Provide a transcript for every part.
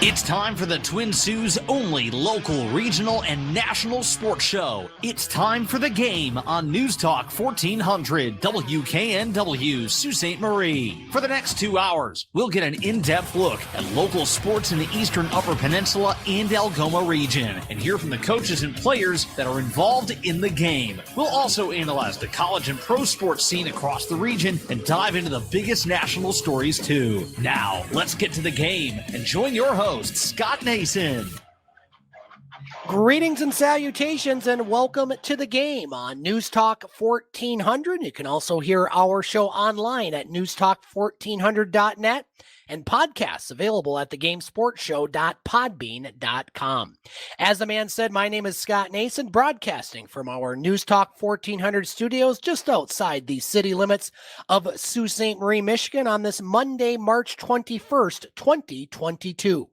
It's time for the Twin Sault's only local, regional, and national sports show. It's time for The Game on News Talk 1400 WKNW Sault Ste. Marie. For the next 2 hours, we'll get an in-depth look at local sports in the Eastern Upper Peninsula and Algoma region and hear from the coaches and players that are involved in the game. We'll also analyze the college and pro sports scene across the region and dive into the biggest national stories too. Now, let's get to the game and join your host, Scott Nason. Greetings and salutations and welcome to The Game on News Talk 1400. You can also hear our show online at newstalk1400.net and podcasts available at thegamesportshow.podbean.com. As the man said, my name is Scott Nason, broadcasting from our News Talk 1400 studios just outside the city limits of Sault Ste. Marie, Michigan on this Monday, March 21st, 2022.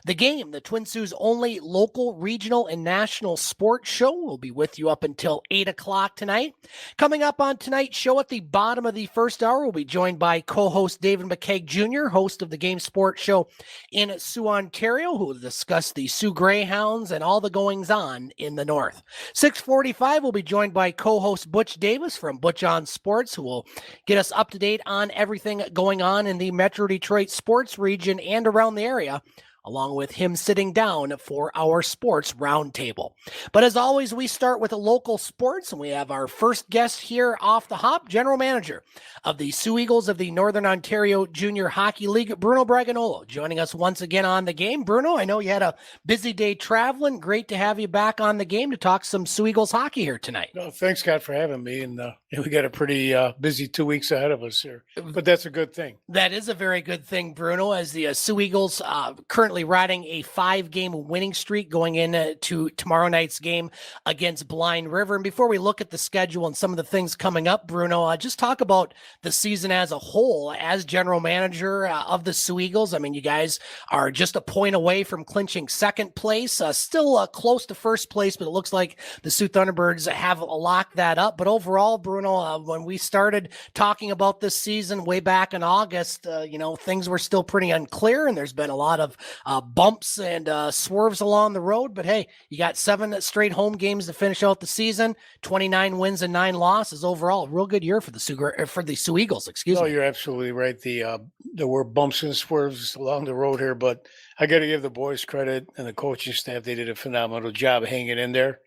The Game, the Twin Sault's only local, regional, and national sports show, will be with you up until 8 o'clock tonight. Coming up on tonight's show at the bottom of the first hour, we'll be joined by co-host David McCaig Jr., host of the Game Sports Show in Soo, Ontario, who will discuss the Soo Greyhounds and all the goings-on in the north. 6:45, we'll be joined by co-host Butch Davis from Butch on Sports, who will get us up to date on everything going on in the Metro Detroit sports region and around the area, along with him sitting down for our sports roundtable. But as always, we start with local sports, and we have our first guest here off the hop, General Manager of the Soo Eagles of the Northern Ontario Junior Hockey League, Bruno Bragagnolo, joining us once again on The Game. Bruno, I know you had a busy day traveling. Great to have you back on The Game to talk some Soo Eagles hockey here tonight. No, thanks, Scott, for having me. And we got a pretty busy 2 weeks ahead of us here, but that's a good thing. That is a very good thing, Bruno, as the Soo Eagles currently riding a 5-game winning streak going into tomorrow night's game against Blind River. And before we look at the schedule and some of the things coming up, Bruno, just talk about the season as a whole as general manager of the Soo Eagles. I mean, you guys are just a point away from clinching second place, still close to first place, but it looks like the Soo Thunderbirds have locked that up. But overall, Bruno, when we started talking about this season way back in August, things were still pretty unclear, and there's been a lot of bumps and swerves along the road. But hey, you got 7 straight home games to finish out the season, 29 wins and 9 losses overall. Real good year for the Soo Eagles. Excuse me. You're absolutely right. There were bumps and swerves along the road here, but I got to give the boys credit and the coaching staff. They did a phenomenal job hanging in there.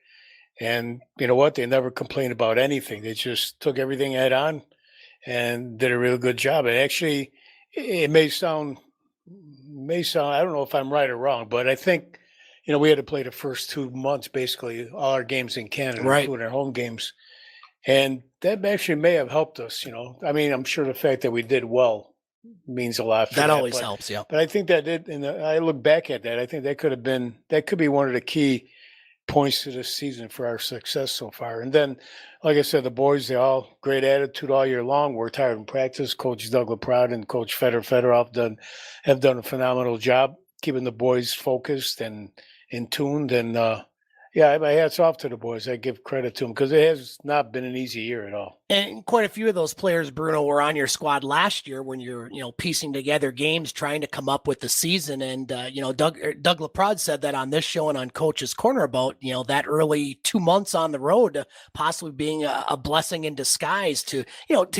And you know what? They never complained about anything. They just took everything head on and did a real good job. And actually, it may sound, I don't know if I'm right or wrong, but I think, we had to play the first 2 months, basically all our games in Canada, right, including our home games. And that actually may have helped us, I mean, I'm sure the fact that we did well means a lot. That always helps, yeah. But I think that did, and I look back at that, I think that could be one of the key points to this season for our success so far. And then, like I said, the boys, they all great attitude all year long, worked hard in practice. Coach Doug LaPrade and Coach Fedorov have done a phenomenal job keeping the boys focused and in tuned. And my hat's off to the boys. I give credit to them because it has not been an easy year at all. And quite a few of those players, Bruno, were on your squad last year when you're, piecing together games, trying to come up with the season. And, Doug LaPrade said that on this show and on Coach's Corner about, that early 2 months on the road possibly being a blessing in disguise to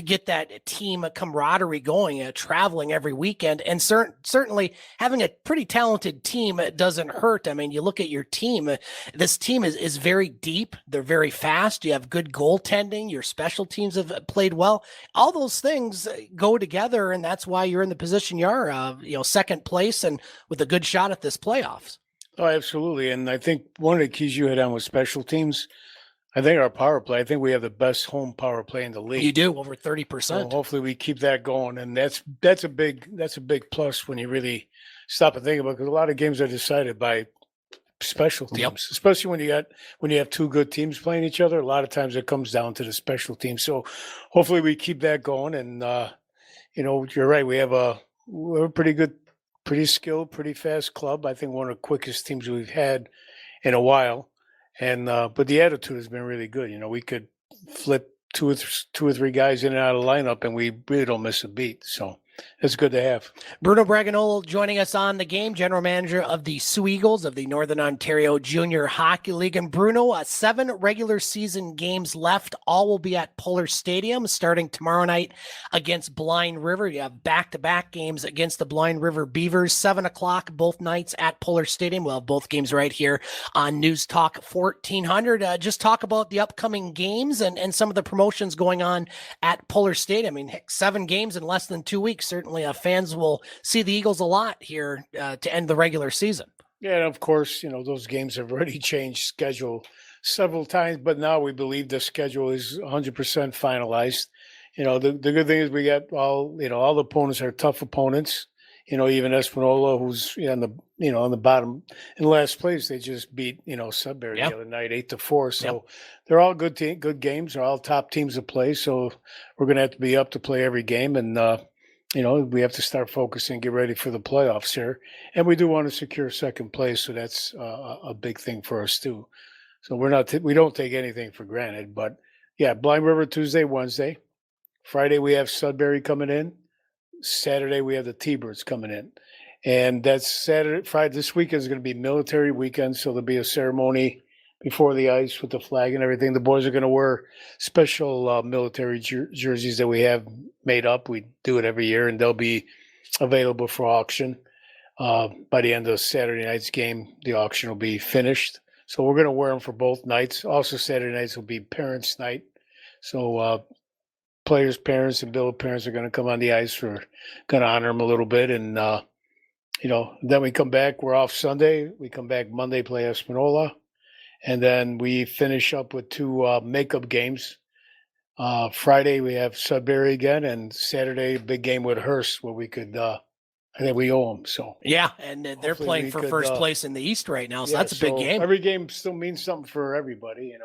get that team camaraderie going, traveling every weekend. And certainly having a pretty talented team doesn't hurt. I mean, you look at your team, this team is very deep. They're very fast. You have good goaltending. Your special teams have played well. All those things go together, and that's why you're in the position you are, second place and with a good shot at this playoffs. Oh, absolutely. And I think one of the keys you hit on was special teams. I think our power play, I think we have the best home power play in the league. You do, over 30%. So hopefully we keep that going. And that's a big plus when you really stop and think about it, because a lot of games are decided by special teams, especially when you have 2 good teams playing each other. A lot of times it comes down to the special teams. So hopefully we keep that going. And you're right. We're a pretty good, pretty skilled, pretty fast club. I think one of the quickest teams we've had in a while. And but the attitude has been really good. We could flip two or three guys in and out of the lineup, and we really don't miss a beat. So it's good to have. Bruno Bragagnolo joining us on the game, general manager of the Soo Eagles of the Northern Ontario Junior Hockey League. And Bruno, 7 regular season games left. All will be at Pullar Stadium starting tomorrow night against Blind River. You have back-to-back games against the Blind River Beavers, 7 o'clock both nights at Pullar Stadium. We'll have both games right here on News Talk 1400. Just talk about the upcoming games and some of the promotions going on at Pullar Stadium. I mean, 7 games in less than 2 weeks. Certainly fans will see the Eagles a lot here to end the regular season. Yeah, and of course, those games have already changed schedule several times, but now we believe the schedule is 100% finalized. The good thing is we got all the opponents are tough opponents. Even Espanola, who's on the bottom in last place, they just beat Sudbury the other night 8-4. So they're all good games. They're all top teams to play. So we're going to have to be up to play every game, and we have to start focusing, get ready for the playoffs here, and we do want to secure second place. So that's a big thing for us too. So we don't take anything for granted. But yeah, Blind River Tuesday, Wednesday, Friday we have Sudbury coming in. Saturday we have the T-Birds coming in, and that's Friday. This weekend is going to be military weekend, so there'll be a ceremony before the ice with the flag and everything. The boys are going to wear special military jerseys that we have made up. We do it every year, and they'll be available for auction by the end of Saturday night's game. The auction will be finished, so we're going to wear them for both nights. Also, Saturday nights will be parents' night, so players' parents and billet parents are going to come on the ice. We're going to honor them a little bit. And, then we come back. We're off Sunday. We come back Monday, play Espanola. And then we finish up with 2 makeup games. Friday, we have Sudbury again. And Saturday, big game with Hearst where we could I think we owe them. So yeah, and they're playing for first place in the East right now. So that's a big game. Every game still means something for everybody, and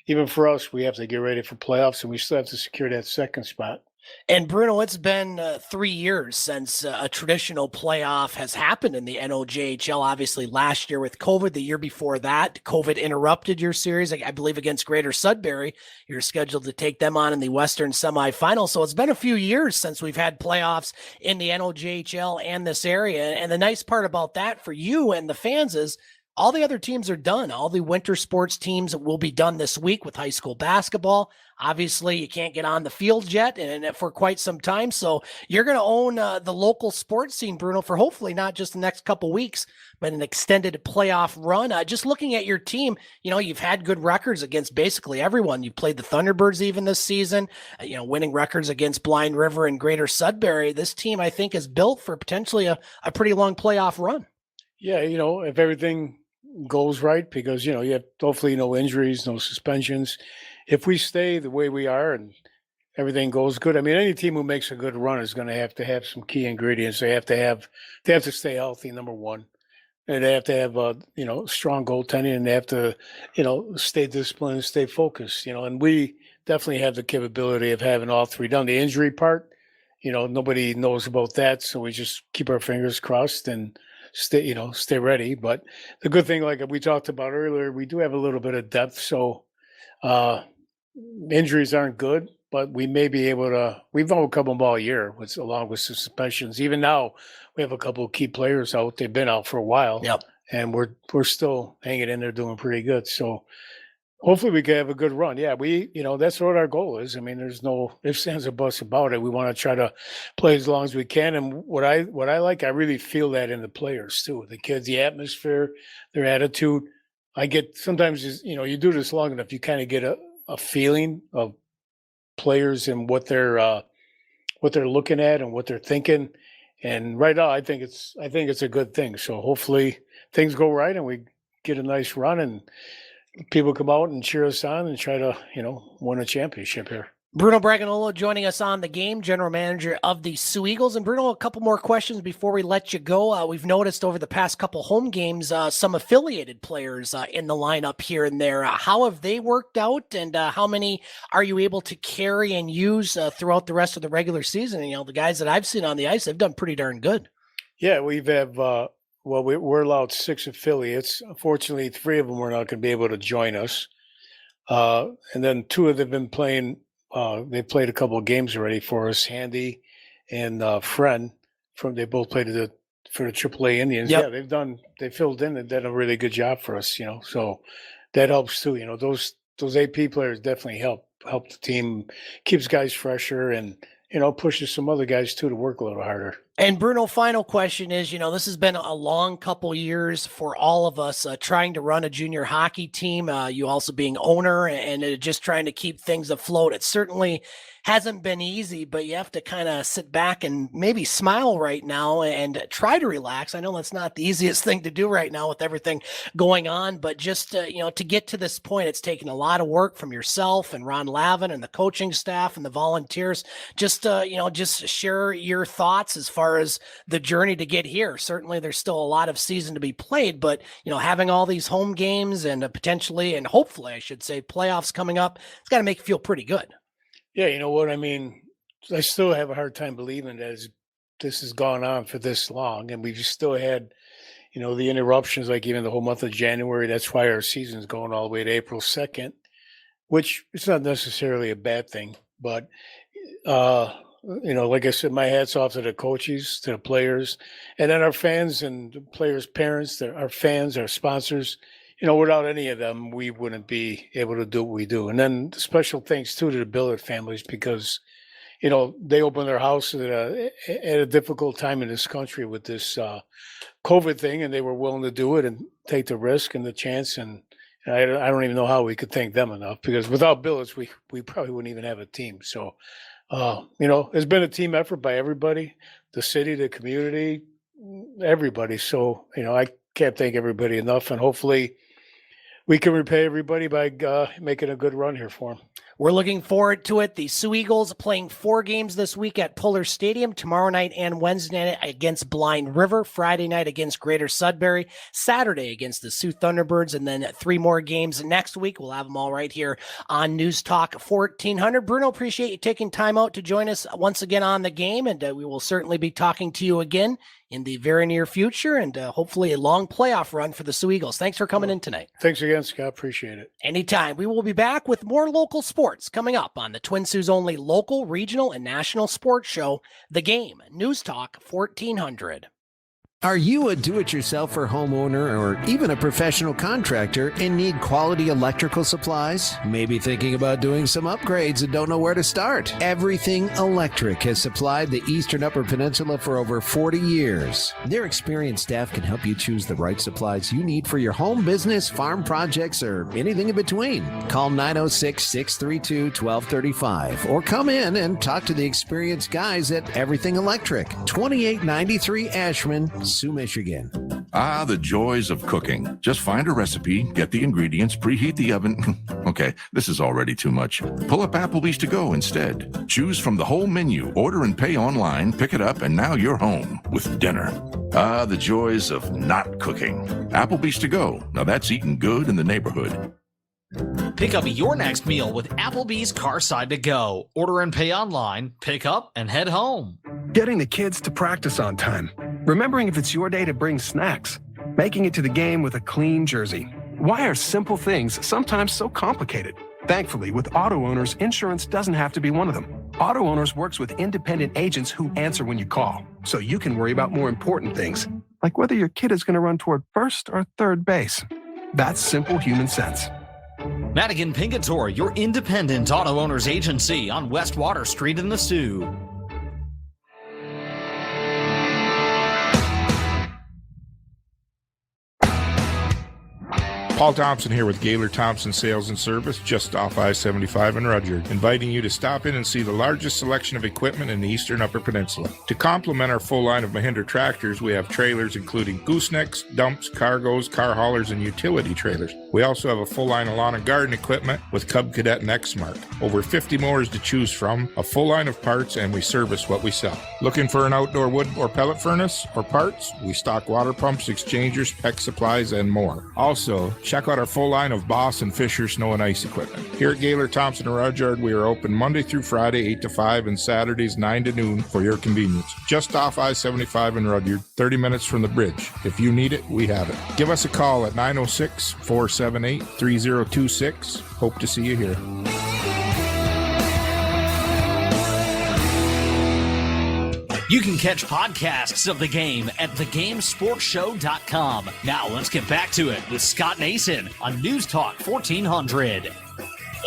even for us, we have to get ready for playoffs, and we still have to secure that second spot. And Bruno, it's been 3 years since a traditional playoff has happened in the NOJHL. Obviously, last year with COVID, the year before that, COVID interrupted your series, I believe, against Greater Sudbury. You're scheduled to take them on in the Western semifinal. So it's been a few years since we've had playoffs in the NOJHL and this area. And the nice part about that for you and the fans is all the other teams are done. All the winter sports teams will be done this week with high school basketball. Obviously, you can't get on the field yet and for quite some time. So you're going to own the local sports scene, Bruno, for hopefully not just the next couple weeks, but an extended playoff run. Just looking at your team, you've had good records against basically everyone. You played the Thunderbirds even this season, winning records against Blind River and Greater Sudbury. This team, I think, is built for potentially a pretty long playoff run. Yeah, if everything goes right, because you have hopefully no injuries, no suspensions. If we stay the way we are and everything goes good, I mean, any team who makes a good run is going to have some key ingredients. They have to stay healthy, number one, and they have to have strong goaltending, and they have to stay disciplined and stay focused. And we definitely have the capability of having all three done. The injury part, nobody knows about that, so we just keep our fingers crossed and stay ready. But the good thing, like we talked about earlier, we do have a little bit of depth, so injuries aren't good, but we may be able to. We've overcome them all year, along with suspensions. Even now, we have a couple of key players out. They've been out for a while, and we're still hanging in there, doing pretty good. So hopefully we can have a good run. Yeah, that's what our goal is. I mean, there's no ifs, ands, or buts about it. We want to try to play as long as we can. And what I like, I really feel that in the players too. The kids, the atmosphere, their attitude. I get sometimes, you do this long enough, you kind of get a feeling of players and what they're looking at and what they're thinking. And right now, I think it's a good thing. So hopefully things go right and we get a nice run and people come out and cheer us on and try to, win a championship here. Bruno Bragagnolo joining us on the game, general manager of the Soo Eagles. And Bruno, a couple more questions before we let you go. We've noticed over the past couple home games, some affiliated players in the lineup here and there. How have they worked out, and how many are you able to carry and use throughout the rest of the regular season? And, the guys that I've seen on the ice, they've done pretty darn good. Yeah, we're allowed 6 affiliates. Unfortunately, 3 of them are not going to be able to join us. And then 2 of them have been playing. They played a couple of games already for us, Handy and Friend they both played for the AAA Indians. Yep. Yeah, they filled in and did a really good job for us, so that helps too. Those AP players definitely help the team, keeps guys fresher, and pushes some other guys too to work a little harder. And Bruno, final question is, this has been a long couple years for all of us trying to run a junior hockey team, you also being owner and just trying to keep things afloat. It certainly hasn't been easy, but you have to kind of sit back and maybe smile right now and try to relax. I know that's not the easiest thing to do right now with everything going on, but just, to get to this point, it's taken a lot of work from yourself and Ron Lavin and the coaching staff and the volunteers. Just share your thoughts as far as the journey to get here. Certainly there's still a lot of season to be played, but, having all these home games and potentially, and hopefully I should say, playoffs coming up, it's got to make you feel pretty good. Yeah, you know what I mean? I still have a hard time believing that this has gone on for this long, and we've still had, the interruptions, like even the whole month of January. That's why our season's going all the way to April 2nd, which it's not necessarily a bad thing. But, like I said, my hat's off to the coaches, to the players, and then our fans and the players' parents, our fans, our sponsors. Without any of them, we wouldn't be able to do what we do. And then special thanks too to the Billard families, because, they opened their house at a difficult time in this country with this COVID thing, and they were willing to do it and take the risk and the chance. And I don't even know how we could thank them enough, because without Billards, we probably wouldn't even have a team. So, it's been a team effort by everybody, the city, the community, everybody. So, I can't thank everybody enough, and hopefully we can repay everybody by making a good run here for them. We're looking forward to it. The Soo Eagles playing 4 games this week at Pullar Stadium, tomorrow night and Wednesday night against Blind River, Friday night against Greater Sudbury, Saturday against the Soo Thunderbirds, and then 3 more games next week. We'll have them all right here on News Talk 1400. Bruno, appreciate you taking time out to join us once again on the game, and we will certainly be talking to you again in the very near future, and hopefully a long playoff run for the Soo Eagles. Thanks for coming in tonight. Thanks again, Scott. Appreciate it. Anytime. We will be back with more local sports coming up on the Twin Sault's only local, regional, and national sports show, The Game, News Talk 1400. Are you a do-it-yourselfer homeowner or even a professional contractor and need quality electrical supplies? Maybe thinking about doing some upgrades and don't know where to start? Everything Electric has supplied the Eastern Upper Peninsula for over 40 years. Their experienced staff can help you choose the right supplies you need for your home, business, farm projects, or anything in between. Call 906-632-1235 or come in and talk to the experienced guys at Everything Electric, 2893 Ashman, Soo, Michigan. Ah, the joys of cooking. Just find a recipe, get the ingredients, preheat the oven. Okay, this is already too much. Pull up Applebee's to go instead. Choose from the whole menu, order and pay online, pick it up, and now you're home with dinner. Ah, the joys of not cooking. Applebee's to go. Now that's eating good in the neighborhood. Pick up your next meal with Applebee's Carside to Go. Order and pay online, pick up, and head home. Getting the kids to practice on time. Remembering if it's your day to bring snacks. Making it to the game with a clean jersey. Why are simple things sometimes so complicated? Thankfully, with Auto Owners, insurance doesn't have to be one of them. Auto Owners works with independent agents who answer when you call, so you can worry about more important things, like whether your kid is going to run toward first or third base. That's simple human sense. Madigan Pingator, your independent auto owners agency on West Water Street in the Soo. Paul Thompson here with Gaylor Thompson Sales and Service, just off I-75 in Rudyard, inviting you to stop in and see the largest selection of equipment in the Eastern Upper Peninsula. To complement our full line of Mahindra tractors, we have trailers including goosenecks, dumps, cargos, car haulers, and utility trailers. We also have a full line of lawn and garden equipment with Cub Cadet and X-Mark. Over 50 mowers to choose from, a full line of parts, and we service what we sell. Looking for an outdoor wood or pellet furnace or parts? We stock water pumps, exchangers, PEX supplies, and more. Also, check out our full line of Boss and Fisher snow and ice equipment. Here at Gaylor Thompson and Rudyard, we are open Monday through Friday, 8 to 5, and Saturdays, 9 to noon for your convenience. Just off I-75 in Rudyard, 30 minutes from the bridge. If you need it, we have it. Give us a call at 906-478-3026. Hope to see you here. You can catch podcasts of the game at thegamesportshow.com. Now let's get back to it with Scott Nason on News Talk 1400.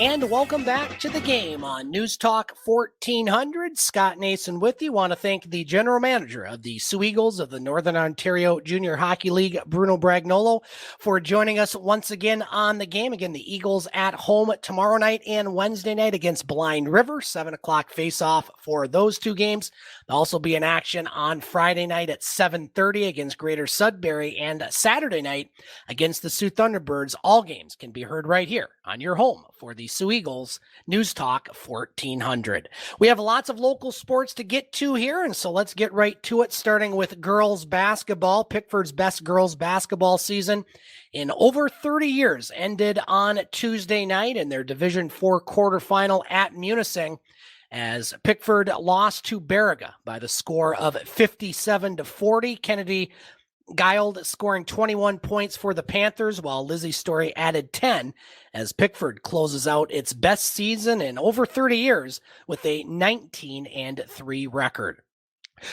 And welcome back to the game on News Talk 1400. Scott Nason with you. Want to thank the general manager of the Soo Eagles of the Northern Ontario Junior Hockey League, Bruno Bragagnolo, for joining us once again on the game. Again, the Eagles at home tomorrow night and Wednesday night against Blind River. 7 o'clock face-off for those two games. They'll also be in action on Friday night at 7:30 against Greater Sudbury and Saturday night against the Soo Thunderbirds. All games can be heard right here on your home for the Soo Eagles, News Talk 1400. We have lots of local sports to get to here, and so let's get right to it, starting with girls basketball. Pickford's best girls basketball season in over 30 years ended on Tuesday night in their Division IV quarterfinal at Munising, as Pickford lost to Baraga by the score of 57-40. Kennedy Guild scoring 21 points for the Panthers, while Lizzie Story added 10 as Pickford closes out its best season in over 30 years with a 19-3 record.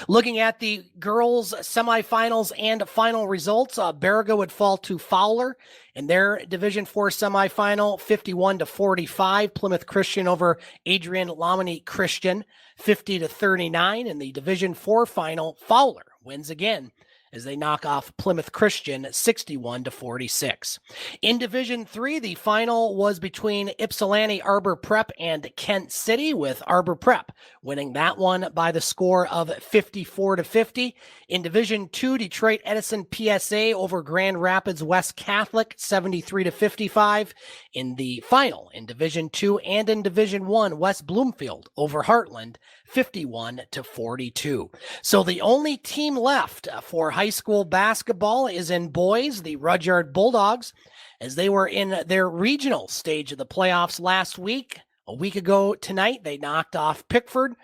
Looking at the girls' semifinals and final results, Baraga would fall to Fowler in their Division IV semifinal, 51-45. Plymouth Christian over Adrian Lamini Christian, 50-39. In the Division IV final, Fowler wins again as they knock off Plymouth Christian 61-46. In Division III, the final was between Ypsilanti Arbor Prep and Kent City, with Arbor Prep winning that one by the score of 54-50. In Division II, Detroit Edison PSA over Grand Rapids West Catholic 73-55. In the final, in Division II and in Division I, West Bloomfield over Heartland 51-42. So the only team left for high school basketball is in boys, the Rudyard Bulldogs, as they were in their regional stage of the playoffs last week. A week ago tonight, they knocked off Pickford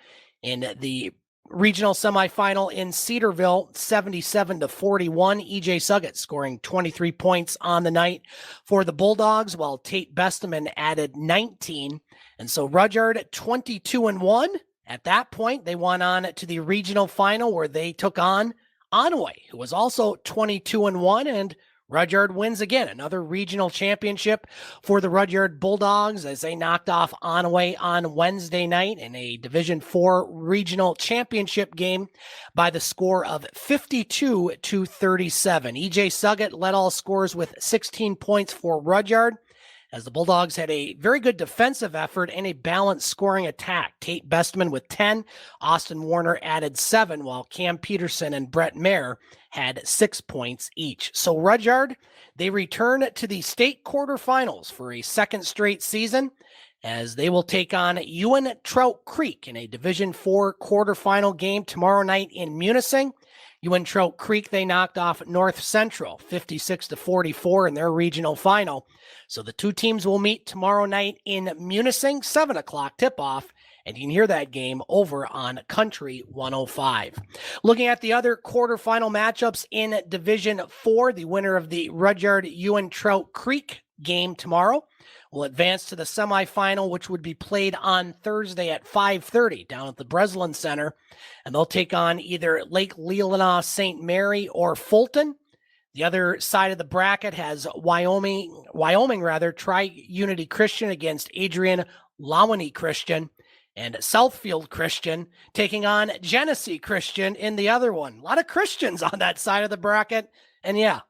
in the regional semifinal in Cedarville, 77-41. E.J. Suggett scoring 23 points on the night for the Bulldogs, while Tate Besteman added 19. And so Rudyard 22-1. At that point, they went on to the regional final where they took on Onaway, who was also 22-1, and Rudyard wins again, another regional championship for the Rudyard Bulldogs as they knocked off Onaway on Wednesday night in a Division IV regional championship game by the score of 52-37. E.J. Suggett led all scorers with 16 points for Rudyard, as the Bulldogs had a very good defensive effort and a balanced scoring attack. Tate Bestman with 10, Austin Warner added 7, while Cam Peterson and Brett Mayer had 6 points each. So Rudyard, they return to the state quarterfinals for a second straight season, as they will take on Ewan Trout Creek in a Division IV quarterfinal game tomorrow night in Munising. Ewan Trout Creek, they knocked off North Central 56-44 in their regional final. So the two teams will meet tomorrow night in Munising, 7 o'clock tip-off, and you can hear that game over on Country 105. Looking at the other quarterfinal matchups in Division IV, the winner of the Rudyard-Ewan Trout Creek game tomorrow will advance to the semifinal, which would be played on Thursday at 5:30 down at the Breslin Center, and they'll take on either Lake Leelanau St. Mary or Fulton. The other side of the bracket has Wyoming, Tri-Unity Christian against Adrian Lawani Christian, and Southfield Christian taking on Genesee Christian in the other one. A lot of Christians on that side of the bracket, and yeah,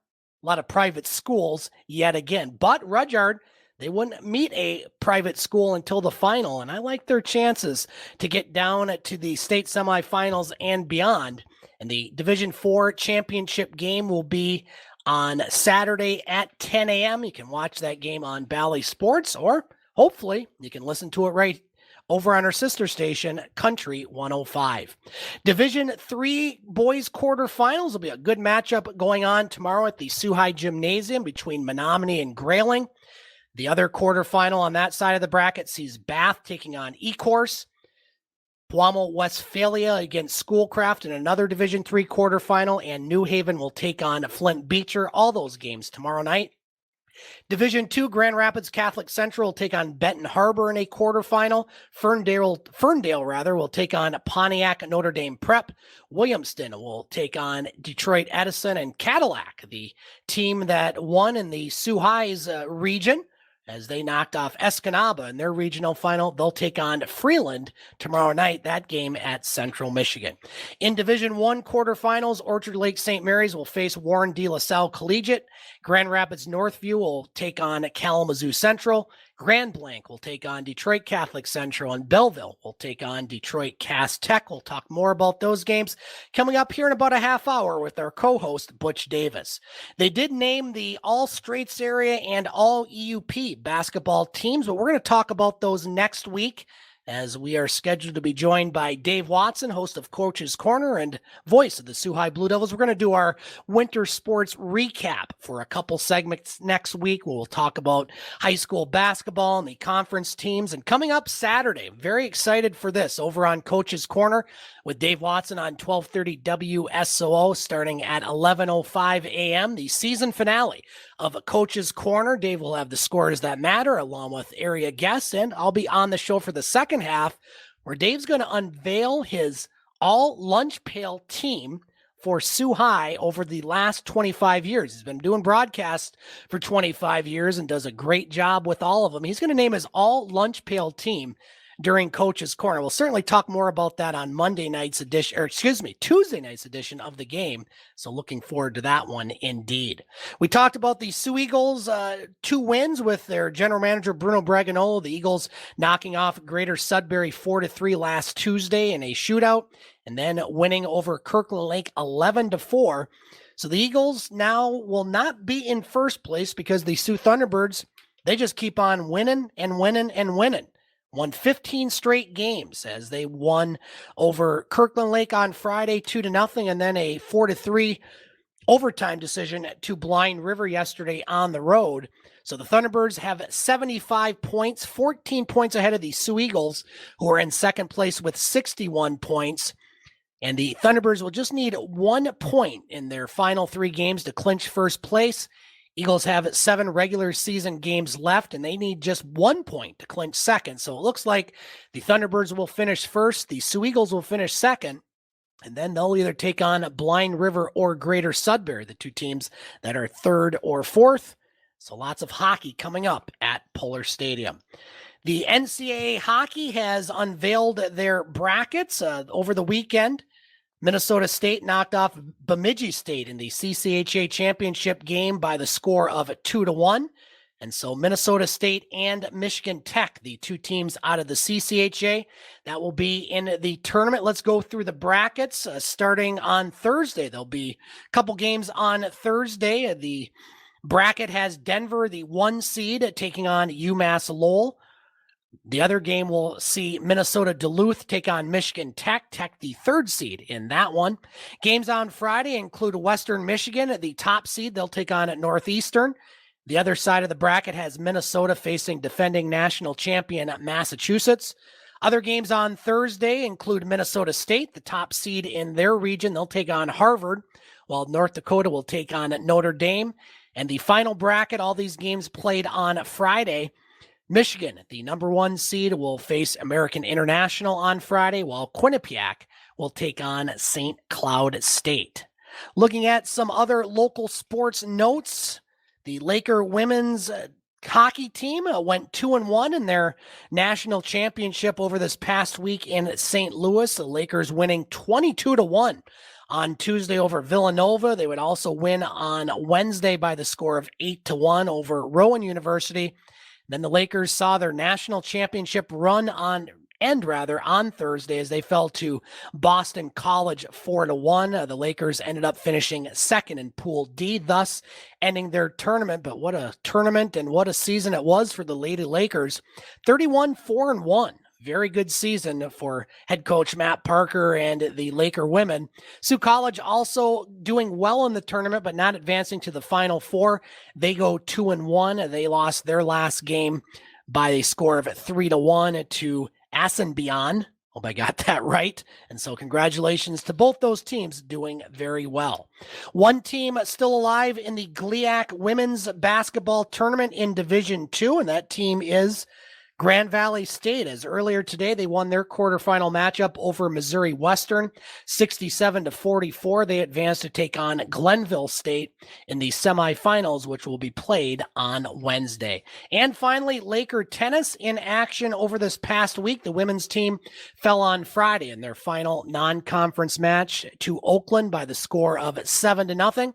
a lot of private schools yet again. But Rudyard, they wouldn't meet a private school until the final, and I like their chances to get down to the state semifinals and beyond. And the Division IV championship game will be on Saturday at 10 a.m. You can watch that game on Bally Sports, or hopefully you can listen to it right over on our sister station, Country 105. Division III boys quarterfinals will be a good matchup going on tomorrow at the Soo High Gymnasium between Menominee and Grayling. The other quarterfinal on that side of the bracket sees Bath taking on Ecorse, Puamo Westphalia against Schoolcraft in another Division III quarterfinal, and New Haven will take on Flint Beecher. All those games tomorrow night. Division II, Grand Rapids Catholic Central will take on Benton Harbor in a quarterfinal. Ferndale will take on Pontiac Notre Dame Prep. Williamston will take on Detroit Edison, and Cadillac, the team that won in the Sioux Highs region, as they knocked off Escanaba in their regional final. They'll take on Freeland tomorrow night, that game at Central Michigan. In Division I quarterfinals, Orchard Lake St. Mary's will face Warren De La Salle Collegiate. Grand Rapids Northview will take on Kalamazoo Central. Grand Blanc will take on Detroit Catholic Central, and Belleville will take on Detroit Cass Tech. We'll talk more about those games coming up here in about a half hour with our co-host, Butch Davis. They did name the All Straits Area and All EUP basketball teams, but we're going to talk about those next week, as we are scheduled to be joined by Dave Watson, host of Coach's Corner and voice of the Sioux High Blue Devils. We're going to do our winter sports recap for a couple segments next week. We'll talk about high school basketball and the conference teams. And coming up Saturday, very excited for this, over on Coach's Corner with Dave Watson on 1230 WSOO, starting at 11:05 a.m., the season finale of a Coach's Corner. Dave will have the scores that matter along with area guests, and I'll be on the show for the second half, where Dave's going to unveil his all lunch pail team for Sioux High over the last 25 years. He's been doing broadcasts for 25 years and does a great job with all of them. He's going to name his all lunch pail team during Coach's Corner. We'll certainly talk more about that on Tuesday night's edition of the game. So looking forward to that one indeed. We talked about the Soo Eagles, 2 wins with their general manager, Bruno Bragagnolo. The Eagles knocking off Greater Sudbury 4-3 last Tuesday in a shootout, and then winning over Kirkland Lake 11-4. So the Eagles now will not be in first place, because the Soo Thunderbirds, they just keep on winning and winning and winning. Won 15 straight games, as they won over Kirkland Lake on Friday 2-0, and then a 4-3 overtime decision to Blind River yesterday on the road. So the Thunderbirds have 75 points, 14 points ahead of the Soo Eagles, who are in second place with 61 points. And the Thunderbirds will just need 1 point in their final 3 games to clinch first place. Eagles have 7 regular season games left, and they need just 1 point to clinch second. So it looks like the Thunderbirds will finish first, the Soo Eagles will finish second, and then they'll either take on Blind River or Greater Sudbury, the 2 teams that are third or fourth. So lots of hockey coming up at Pullar Stadium. The NCAA hockey has unveiled their brackets over the weekend. Minnesota State knocked off Bemidji State in the CCHA championship game by the score of 2-1. And so Minnesota State and Michigan Tech, the 2 teams out of the CCHA, that will be in the tournament. Let's go through the brackets starting on Thursday. There'll be a couple games on Thursday. The bracket has Denver, the 1 seed, taking on UMass Lowell. The other game will see Minnesota Duluth take on Michigan Tech, the 3rd seed in that one. Games on Friday include Western Michigan, the top seed. They'll take on Northeastern. The other side of the bracket has Minnesota facing defending national champion Massachusetts. Other games on Thursday include Minnesota State, the top seed in their region. They'll take on Harvard, while North Dakota will take on Notre Dame. And the final bracket, all these games played on Friday. Michigan, the number 1 seed, will face American International on Friday, while Quinnipiac will take on St. Cloud State. Looking at some other local sports notes, the Laker women's hockey team went 2-1 in their national championship over this past week in St. Louis. The Lakers winning 22-1 on Tuesday over Villanova. They would also win on Wednesday by the score of 8-1 over Rowan University. Then the Lakers saw their national championship run on Thursday, as they fell to Boston College 4-1. The Lakers ended up finishing second in Pool D, thus ending their tournament. But what a tournament and what a season it was for the Lady Lakers. 31-4-1. Very good season for head coach Matt Parker and the Laker women. Sioux College also doing well in the tournament, but not advancing to the Final Four. They go 2-1. They lost their last game by a score of 3-1 to Assenbion Hope I got that right. And so congratulations to both those teams doing very well. One team still alive in the GLIAC women's basketball tournament in Division II, and that team is Grand Valley State. As earlier today, they won their quarterfinal matchup over Missouri Western, 67-44. They advanced to take on Glenville State in the semifinals, which will be played on Wednesday. And finally, Laker tennis in action over this past week. The women's team fell on Friday in their final non-conference match to Oakland by the score of 7-0.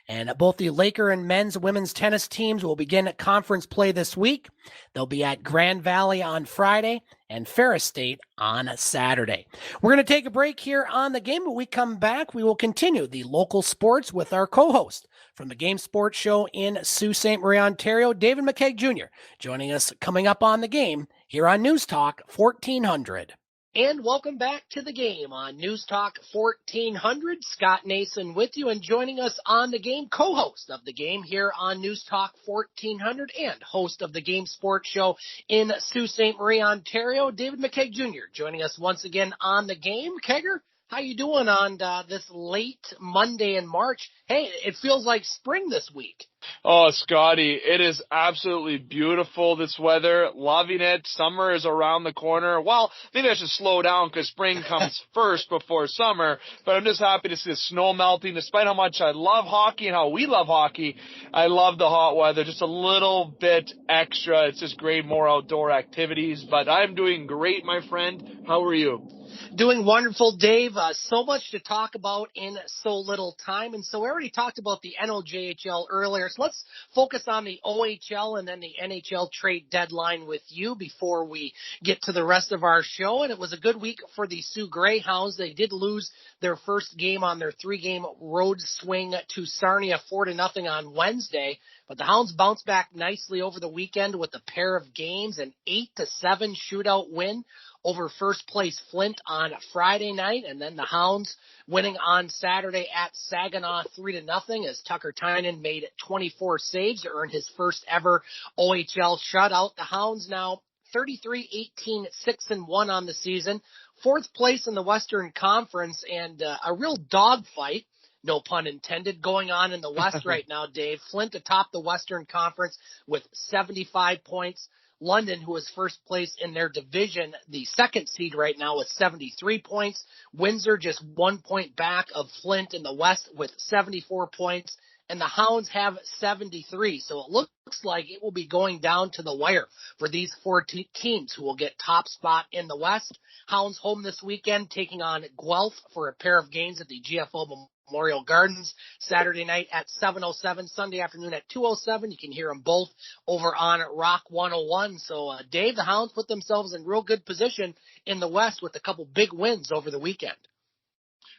And both the Laker and men's women's tennis teams will begin conference play this week. They'll be at Grand Valley on Friday and Ferris State on Saturday. We're going to take a break here on the game, but when we come back, we will continue the local sports with our co-host from the Game Sports Show in Sault Ste. Marie, Ontario, David McCaig Jr., joining us coming up on the game here on News Talk 1400. And welcome back to the game on News Talk 1400. Scott Nason with you, and joining us on the game, co-host of the game here on News Talk 1400 and host of the Game Sports Show in Sault Ste. Marie, Ontario, David McCaig Jr. joining us once again on the game. Kegger, how you doing on this late Monday in March? Hey, it feels like spring this week. Oh, Scotty, it is absolutely beautiful, this weather. Loving it. Summer is around the corner. Well, maybe I should slow down because spring comes first before summer. But I'm just happy to see the snow melting. Despite how much I love hockey and how we love hockey, I love the hot weather. Just a little bit extra. It's just great, more outdoor activities. But I'm doing great, my friend. How are you? Doing wonderful, Dave. So much to talk about in so little time. And so we already talked about the NOJHL earlier. So let's focus on the OHL and then the NHL trade deadline with you before we get to the rest of our show. And it was a good week for the Soo Greyhounds. They did lose their first game on their 3-game road swing to Sarnia 4-0 on Wednesday. But the Hounds bounced back nicely over the weekend with a pair of games, an 8-7 shootout win over first place Flint on Friday night, and then the Hounds winning on Saturday at Saginaw 3-0 as Tucker Tynan made 24 saves to earn his first ever OHL shutout. The Hounds now 33-18, 6-1 on the season, fourth place in the Western Conference, and a real dogfight, no pun intended, going on in the West right now, Dave. Flint atop the Western Conference with 75 points. London, who is first place in their division, the second seed right now with 73 points. Windsor just 1 point back of Flint in the West with 74 points. And the Hounds have 73. So it looks like it will be going down to the wire for these four teams who will get top spot in the West. Hounds home this weekend, taking on Guelph for a pair of games at the GFO Memorial Gardens Saturday night at 7:07, Sunday afternoon at 2:07. You can hear them both over on Rock 101. So, Dave, the Hounds put themselves in real good position in the West with a couple big wins over the weekend.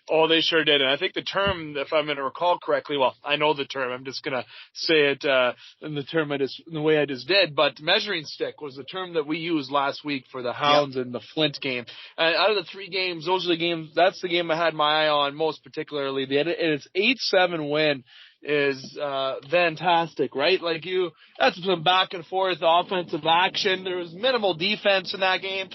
Oh, they sure did. And I think the term, if I'm going to recall correctly, well, I know the term. I'm just going to say it in the way I just did. But measuring stick was the term that we used last week for the Hounds and the Flint game. And out of the 3 games, those are the games. That's the game I had my eye on most particularly. It's 8-7 win is fantastic, right? Like that's some back and forth offensive action. There was minimal defense in that game.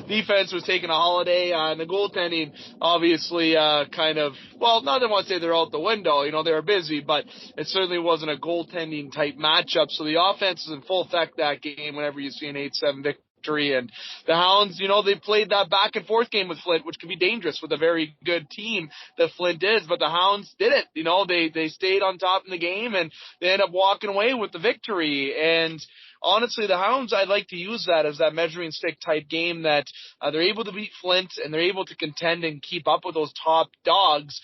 Defense was taking a holiday, and the goaltending obviously kind of, well, not that I want to say they're out the window, they were busy, but it certainly wasn't a goaltending type matchup. So the offense is in full effect that game whenever you see an 8-7 victory. And the Hounds, they played that back and forth game with Flint, which can be dangerous with a very good team that Flint is, but the Hounds did it. They stayed on top in the game and they ended up walking away with the victory. And honestly, the Hounds, I'd like to use that as that measuring stick type game that they're able to beat Flint and they're able to contend and keep up with those top dogs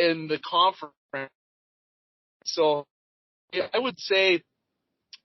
in the conference. So I would say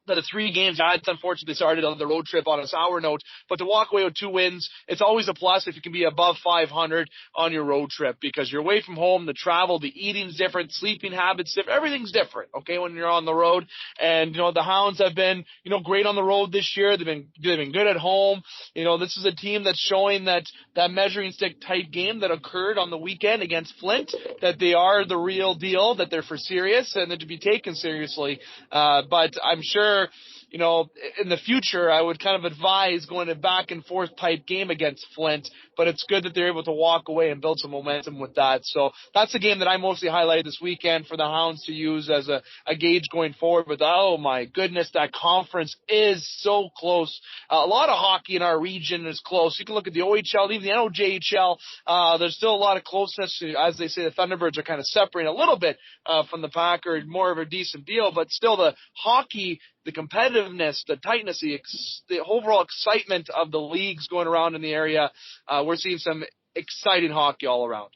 that the 3 games that's unfortunately started on the road trip on a sour note, but to walk away with 2 wins, it's always a plus if you can be above 500 on your road trip because you're away from home, the travel, the eating's different, sleeping habits different, everything's different, okay, when you're on the road. And, the Hounds have been, great on the road this year. They've been good at home. This is a team that's showing that measuring stick type game that occurred on the weekend against Flint, that they are the real deal, that they're for serious and they're to be taken seriously. But I'm sure in the future, I would kind of advise going to back and forth type game against Flint, but it's good that they're able to walk away and build some momentum with that. So that's a game that I mostly highlighted this weekend for the Hounds to use as a gauge going forward. But oh my goodness, that conference is so close. A lot of hockey in our region is close. You can look at the OHL, even the NOJHL. There's still a lot of closeness. As they say, the Thunderbirds are kind of separating a little bit from the Pack, or more of a decent deal, but still the hockey, the competitiveness, the tightness, the overall excitement of the leagues going around in the area. We're seeing some exciting hockey all around.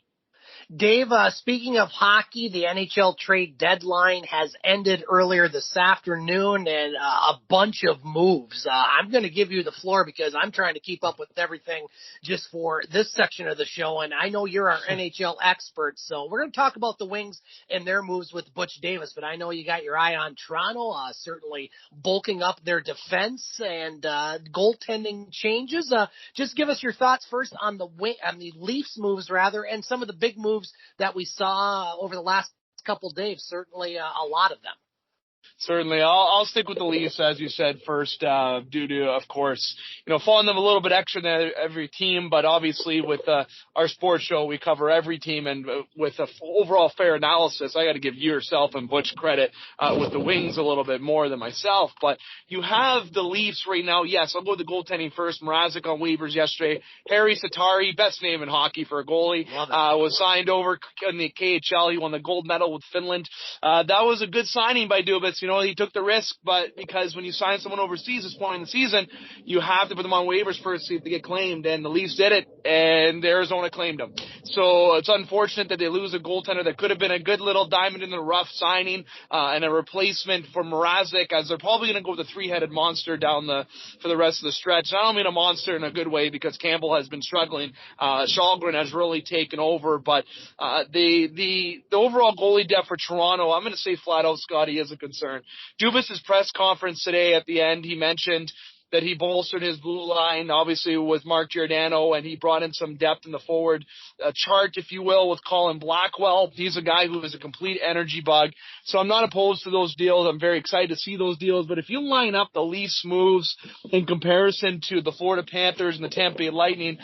Dave, speaking of hockey, the NHL trade deadline has ended earlier this afternoon, and a bunch of moves. I'm going to give you the floor because I'm trying to keep up with everything just for this section of the show, and I know you're our NHL expert, so we're going to talk about the Wings and their moves with Butch Davis, but I know you got your eye on Toronto, certainly bulking up their defense and goaltending changes. Just give us your thoughts first on the Leafs moves, and some of the big moves that we saw over the last couple of days, certainly a lot of them. Certainly. I'll stick with the Leafs, as you said, first, due to, of course, following them a little bit extra than every team, but obviously with our sports show, we cover every team, and with an overall fair analysis, I got to give yourself and Butch credit with the Wings a little bit more than myself. But you have the Leafs right now. Yes, I'll go with the goaltending first. Mrazek on waivers yesterday. Harry Satari, best name in hockey for a goalie, was signed over in the KHL. He won the gold medal with Finland. That was a good signing by Dubas. He took the risk, but because when you sign someone overseas this point in the season, you have to put them on waivers first to see if they get claimed, and the Leafs did it, and Arizona claimed them. So it's unfortunate that they lose a goaltender that could have been a good little diamond in the rough signing, and a replacement for Mrazek, as they're probably going to go with a three-headed monster for the rest of the stretch. I don't mean a monster in a good way, because Campbell has been struggling. Shalgren has really taken over, but the overall goalie depth for Toronto, I'm going to say flat out, Scotty, is a concern. Dubas' press conference today at the end, he mentioned that he bolstered his blue line, obviously with Mark Giordano, and he brought in some depth in the forward chart, if you will, with Colin Blackwell. He's a guy who is a complete energy bug. So I'm not opposed to those deals. I'm very excited to see those deals. But if you line up the Leafs moves in comparison to the Florida Panthers and the Tampa Bay Lightning,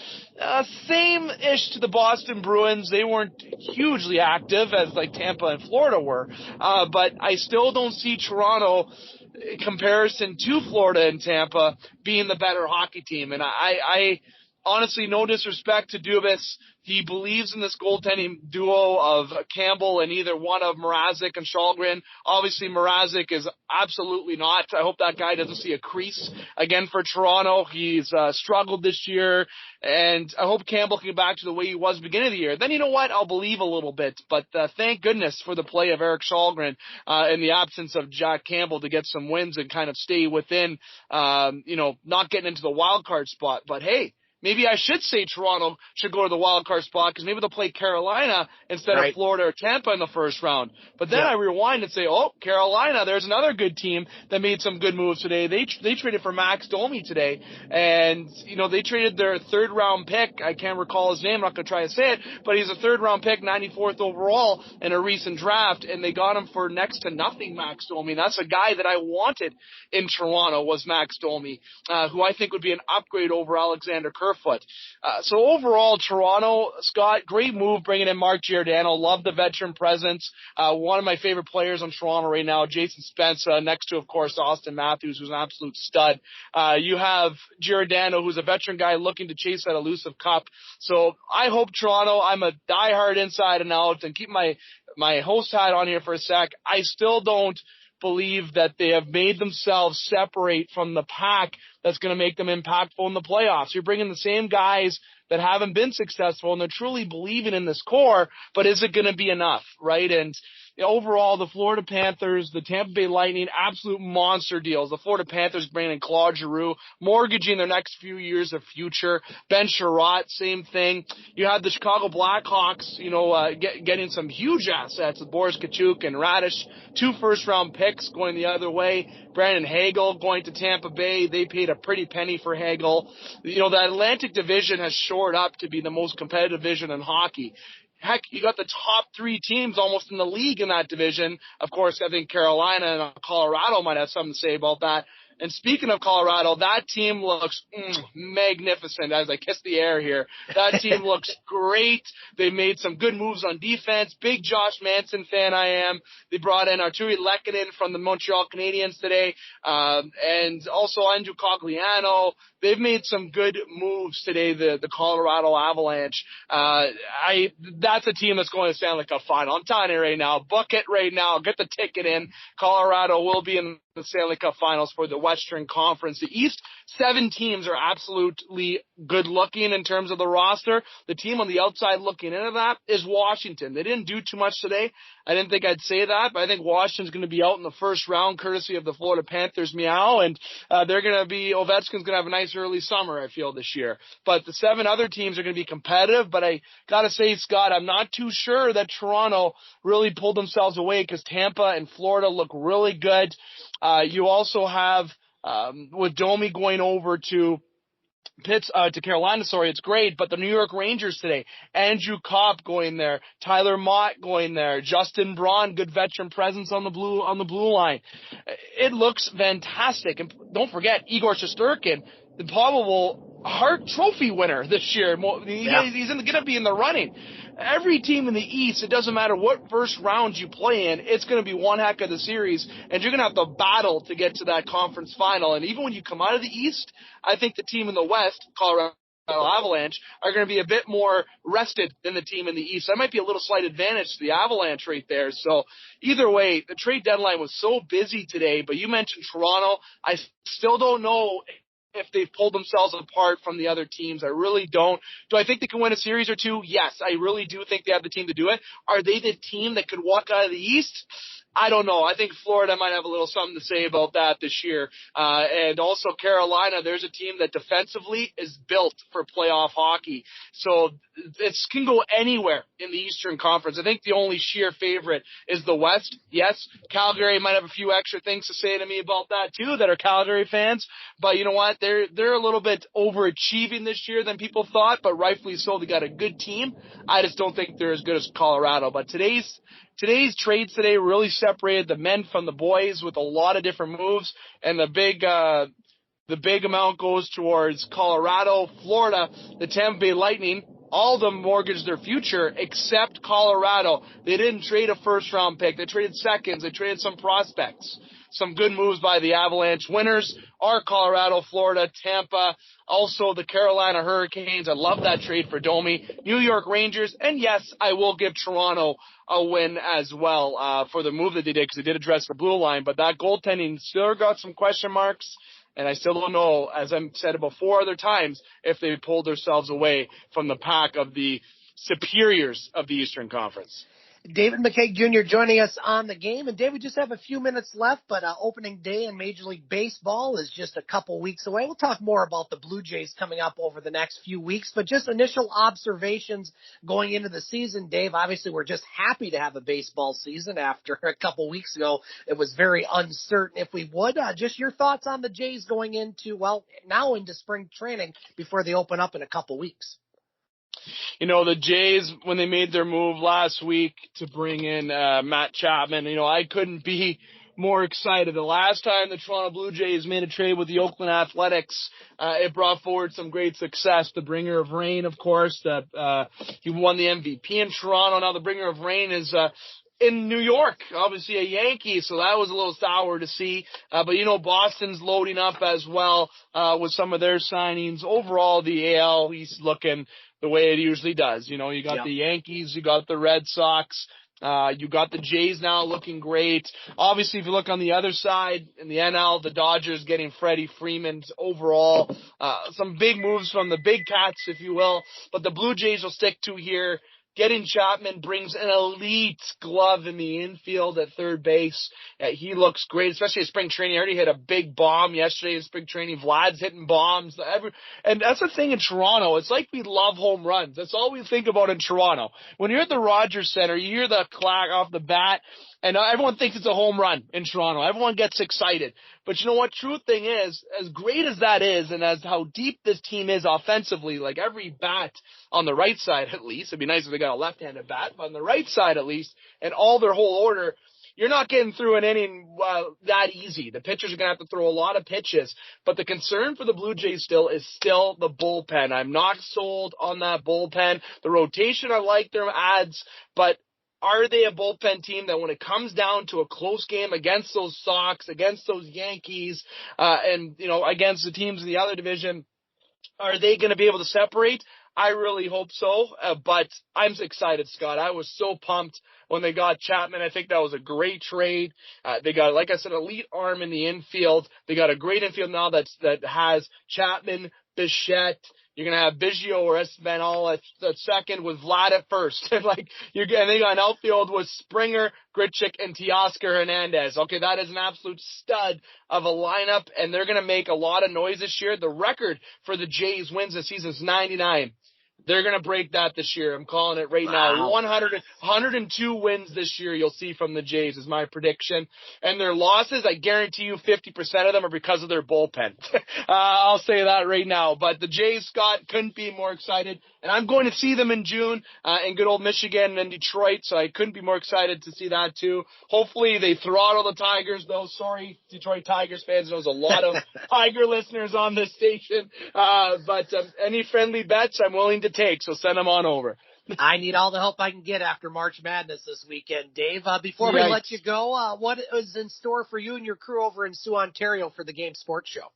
same-ish to the Boston Bruins. They weren't hugely active as like Tampa and Florida were. But I still don't see Toronto, in comparison to Florida and Tampa, being the better hockey team. And I honestly, no disrespect to Dubas, he believes in this goaltending duo of Campbell and either one of Mrazek and Shalgren. Obviously, Mrazek is absolutely not. I hope that guy doesn't see a crease again for Toronto. He's struggled this year, and I hope Campbell can get back to the way he was beginning of the year. Then you know what? I'll believe a little bit. But thank goodness for the play of Eric Shalgren in the absence of Jack Campbell to get some wins and kind of stay within, not getting into the wild card spot. But hey, maybe I should say Toronto should go to the wild card spot, because maybe they'll play Carolina instead of Florida or Tampa in the first round. But then I rewind and say, Carolina, there's another good team that made some good moves today. They traded for Max Domi today, and they traded their third round pick. I can't recall his name. I'm not going to try to say it, but he's a third round pick, 94th overall in a recent draft, and they got him for next to nothing. Max Domi. That's a guy that I wanted in Toronto, was Max Domi, who I think would be an upgrade over Alexander Kerfoot. So overall, Toronto, Scott, great move bringing in Mark Giordano. Love the veteran presence. One of my favorite players on Toronto right now, Jason Spence, next to, of course, Austin Matthews, who's an absolute stud. You have Giordano, who's a veteran guy looking to chase that elusive cup. So I hope Toronto, I'm a diehard inside and out, and keep my host hat on here for a sec. I still don't believe that they have made themselves separate from the pack that's going to make them impactful in the playoffs. You're bringing the same guys that haven't been successful, and they're truly believing in this core, but is it going to be enough, right? And overall, the Florida Panthers, the Tampa Bay Lightning, absolute monster deals. The Florida Panthers bringing in Claude Giroux, mortgaging their next few years of future. Ben Sherratt, same thing. You had the Chicago Blackhawks, getting some huge assets with Boris Kachuk and Radish. 2 first-round picks going the other way. Brandon Hagel going to Tampa Bay. They paid a pretty penny for Hagel. The Atlantic Division has shored up to be the most competitive division in hockey. Heck, you got the top 3 teams almost in the league in that division. Of course, I think Carolina and Colorado might have something to say about that. And speaking of Colorado, that team looks magnificent as I kiss the air here. That team looks great. They made some good moves on defense. Big Josh Manson fan I am. They brought in Arturi Lehkonen from the Montreal Canadiens today, and also Andrew Cogliano. They've made some good moves today, the Colorado Avalanche. That's a team that's going to Stanley Cup final. I'm telling you right now, book it right now. Get the ticket in. Colorado will be in the Stanley Cup finals for the Western Conference. The East, 7 teams are absolutely good looking in terms of the roster. The team on the outside looking into that is Washington. They didn't do too much today. I didn't think I'd say that, but I think Washington's going to be out in the first round courtesy of the Florida Panthers meow, and Ovechkin's going to have a nice early summer, I feel, this year. But the 7 other teams are going to be competitive, but I got to say, Scott, I'm not too sure that Toronto really pulled themselves away because Tampa and Florida look really good. You also have, with Domi going over to Carolina, it's great, but the New York Rangers today, Andrew Kopp going there, Tyler Mott going there, Justin Braun, good veteran presence on the blue line. It looks fantastic. And don't forget, Igor Shesterkin, the probable Hart Trophy winner this year. He's going to be in the running. Every team in the East, it doesn't matter what first round you play in, it's going to be one heck of the series, and you're going to have to battle to get to that conference final. And even when you come out of the East, I think the team in the West, Colorado Avalanche, are going to be a bit more rested than the team in the East. That might be a little slight advantage to the Avalanche right there. So either way, the trade deadline was so busy today, but you mentioned Toronto. I still don't know if they've pulled themselves apart from the other teams. I really don't. Do I think they can win a series or two? Yes, I really do think they have the team to do it. Are they the team that could walk out of the East? I don't know. I think Florida might have a little something to say about that this year. And also Carolina, there's a team that defensively is built for playoff hockey. So it can go anywhere in the Eastern Conference. I think the only sheer favorite is the West. Yes, Calgary might have a few extra things to say to me about that too, that are Calgary fans. But you know what? They're a little bit overachieving this year than people thought, but rightfully so. They got a good team. I just don't think they're as good as Colorado. But today's trades today really separated the men from the boys with a lot of different moves, and the big amount goes towards Colorado, Florida, the Tampa Bay Lightning. All of them mortgaged their future except Colorado. They didn't trade a first-round pick. They traded seconds. They traded some prospects. Some good moves by the Avalanche. Winners are Colorado, Florida, Tampa, also the Carolina Hurricanes. I love that trade for Domi. New York Rangers, and yes, I will give Toronto a win as well for the move that they did, because they did address the blue line, but that goaltending still got some question marks, and I still don't know, as I've said before other times, if they pulled themselves away from the pack of the superiors of the Eastern Conference. David McCaig Jr. joining us on the game. And Dave, we just have a few minutes left, but opening day in Major League Baseball is just a couple weeks away. We'll talk more about the Blue Jays coming up over the next few weeks, but just initial observations going into the season. Dave, obviously we're just happy to have a baseball season after a couple weeks ago. It was very uncertain if we would. Just your thoughts on the Jays going into, now into spring training before they open up in a couple weeks. You know, the Jays, when they made their move last week to bring in Matt Chapman, I couldn't be more excited. The last time the Toronto Blue Jays made a trade with the Oakland Athletics, it brought forward some great success. The bringer of rain, of course, he won the MVP in Toronto. Now the bringer of rain is in New York, obviously a Yankee, so that was a little sour to see. But Boston's loading up as well with some of their signings. Overall, the AL East looking the way it usually does. You got the Yankees, you got the Red Sox, you got the Jays now looking great. Obviously, if you look on the other side in the NL, the Dodgers getting Freddie Freeman overall. Some big moves from the big cats, if you will. But the Blue Jays will stick to here. Getting Chapman brings an elite glove in the infield at third base. He looks great, especially at spring training. He already hit a big bomb yesterday in spring training. Vlad's hitting bombs. And that's the thing in Toronto. It's like we love home runs. That's all we think about in Toronto. When you're at the Rogers Center, you hear the clack off the bat, and everyone thinks it's a home run in Toronto. Everyone gets excited. But you know what? True thing is, as great as that is, and as how deep this team is offensively, like every bat on the right side at least, it'd be nice if they got a left-handed bat, but on the right side at least, and all their whole order, you're not getting through an inning that easy. The pitchers are going to have to throw a lot of pitches. But the concern for the Blue Jays is still the bullpen. I'm not sold on that bullpen. The rotation, I like their adds, but are they a bullpen team that when it comes down to a close game against those Sox, against those Yankees, and, against the teams in the other division, are they going to be able to separate? I really hope so, but I'm excited, Scott. I was so pumped when they got Chapman. I think that was a great trade. They got, like I said, elite arm in the infield. They got a great infield now that has Chapman, Bichette. You're going to have Biggio or Espinal at second with Vlad at first. And they got an outfield with Springer, Grichuk, and Teoscar Hernandez. Okay, that is an absolute stud of a lineup, and they're going to make a lot of noise this year. The record for the Jays wins this season is 99. They're going to break that this year. I'm calling it right now. 102 wins this year you'll see from the Jays is my prediction. And their losses, I guarantee you 50% of them are because of their bullpen. I'll say that right now. But the Jays, Scott, couldn't be more excited. And I'm going to see them in June in good old Michigan and Detroit, so I couldn't be more excited to see that too. Hopefully they throttle the Tigers, though. Sorry, Detroit Tigers fans. There's a lot of Tiger listeners on this station. But any friendly bets I'm willing to take, so send them on over. I need all the help I can get after March Madness this weekend, Dave. Before we let you go, what is in store for you and your crew over in Soo, Ontario for the Game Sports Show?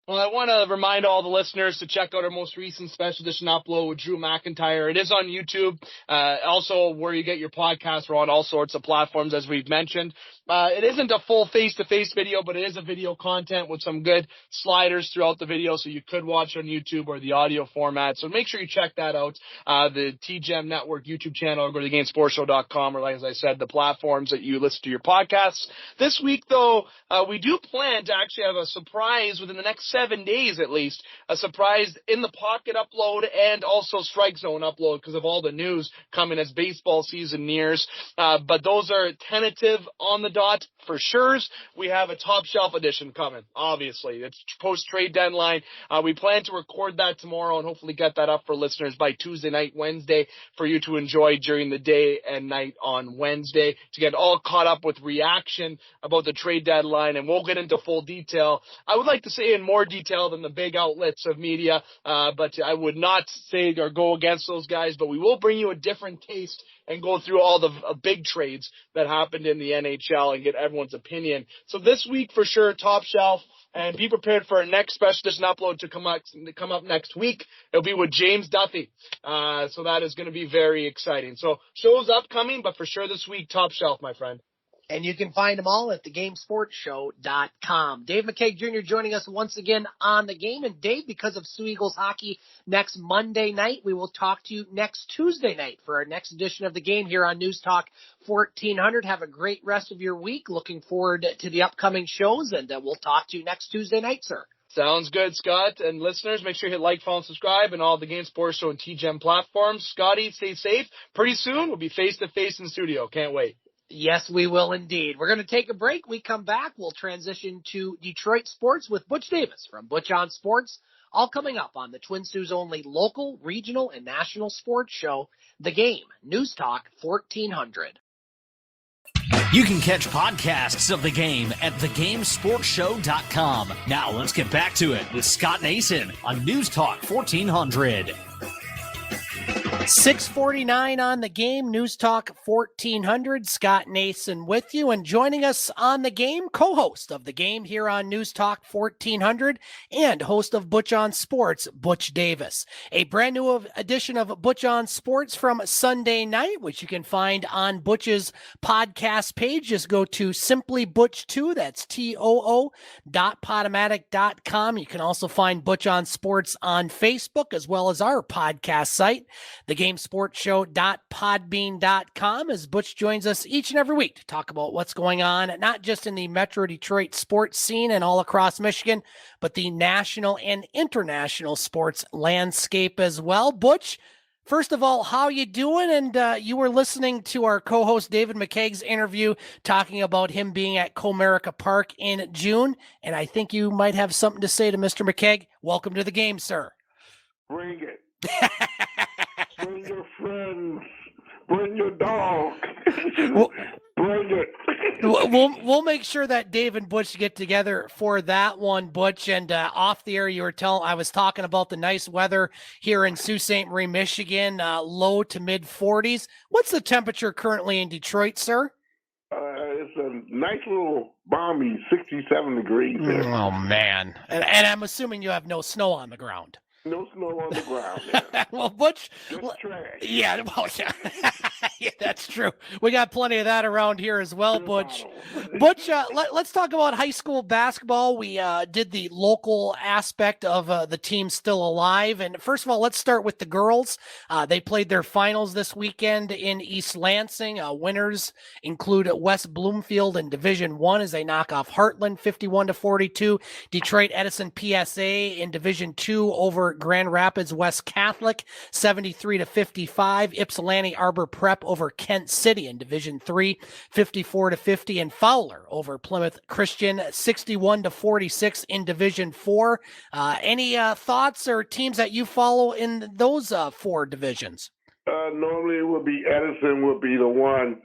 Well, I want to remind all the listeners to check out our most recent special edition upload with Drew McIntyre. It is on YouTube, also where you get your podcasts. We're on all sorts of platforms, as we've mentioned. It isn't a full face-to-face video, but it is a video content with some good sliders throughout the video, so you could watch on YouTube or the audio format. So make sure you check that out, the TGM Network YouTube channel, or go to thegamesportshow.com, or like as I said, the platforms that you listen to your podcasts. This week, though, we do plan to actually have a surprise within the next 7 days at least, a surprise in the pocket upload and also strike zone upload because of all the news coming as baseball season nears. But those are tentative on the dot for sure. We have a top shelf edition coming, obviously. It's post-trade deadline. We plan to record that tomorrow and hopefully get that up for listeners by Tuesday night, Wednesday, for you to enjoy during the day and night on Wednesday to get all caught up with reaction about the trade deadline. And we'll get into full detail. I would like to say in more detail than the big outlets of media, but I would not say or go against those guys, but we will bring you a different taste and go through all the big trades that happened in the NHL and get everyone's opinion. So this week, for sure, top shelf, and be prepared for our next special edition upload to come up next week. It'll be with James Duthie. So that is going to be very exciting. So shows upcoming, but for sure this week, top shelf, my friend. And you can find them all at thegamesportshow.com. Dave McCaig Jr. joining us once again on the game. And Dave, because of Soo Eagles hockey next Monday night, we will talk to you next Tuesday night for our next edition of the game here on News Talk 1400. Have a great rest of your week. Looking forward to the upcoming shows, and we'll talk to you next Tuesday night, sir. Sounds good, Scott. And listeners, make sure you hit like, follow, and subscribe on all the Game Sports Show and TGM platforms. Scotty, stay safe. Pretty soon, we'll be face-to-face in the studio. Can't wait. Yes, we will indeed. We're going to take a break. We come back. We'll transition to Detroit sports with Butch Davis from Butch on Sports. All coming up on the Twin Sault's only local, regional, and national sports show, The Game, News Talk 1400. You can catch podcasts of The Game at thegamesportshow.com. Now let's get back to it with Scott Nason on News Talk 1400. 6:49 on the game, News Talk 1400. Scott Nason with you, and joining us on the game, co-host of the game here on News Talk 1400 and host of Butch on Sports, Butch Davis. A brand new edition of Butch on Sports from Sunday night, which you can find on Butch's podcast page. Just go to Simply Butch 2, that's TOO.podomatic.com. You can also find Butch on Sports on Facebook, as well as our podcast site, thegamesportshow.podbean.com, as Butch joins us each and every week to talk about what's going on, not just in the Metro Detroit sports scene and all across Michigan, but the national and international sports landscape as well. Butch, first of all, how you doing? And you were listening to our co-host David McCaig's interview talking about him being at Comerica Park in June, and I think you might have something to say to Mr. McCaig. Welcome to the game, sir. Bring it. Bring your friends. bring your dog. Bring it. We'll make sure that Dave and Butch get together for that one, Butch. And off the air, I was talking about the nice weather here in Sault Ste. Marie, Michigan, low to mid 40s. What's the temperature currently in Detroit, sir? It's a nice little balmy 67 degrees there. Oh, man. And I'm assuming you have no snow on the ground. No snow on the ground. Yeah. Well, Butch. Just trash. Yeah, well, yeah, that's true. We got plenty of that around here as well, Butch. Butch, let's talk about high school basketball. We did the local aspect of the team still alive. And first of all, let's start with the girls. They played their finals this weekend in East Lansing. Winners include West Bloomfield in Division I as they knock off Heartland 51-42. Detroit Edison PSA in Division II over Grand Rapids West Catholic 73-55. Ypsilanti Arbor Prep over Kent City in Division III 54-50, and Fowler over Plymouth Christian 61-46 in Division IV. Any thoughts or teams that you follow in those four divisions? Normally it would be Edison would be the one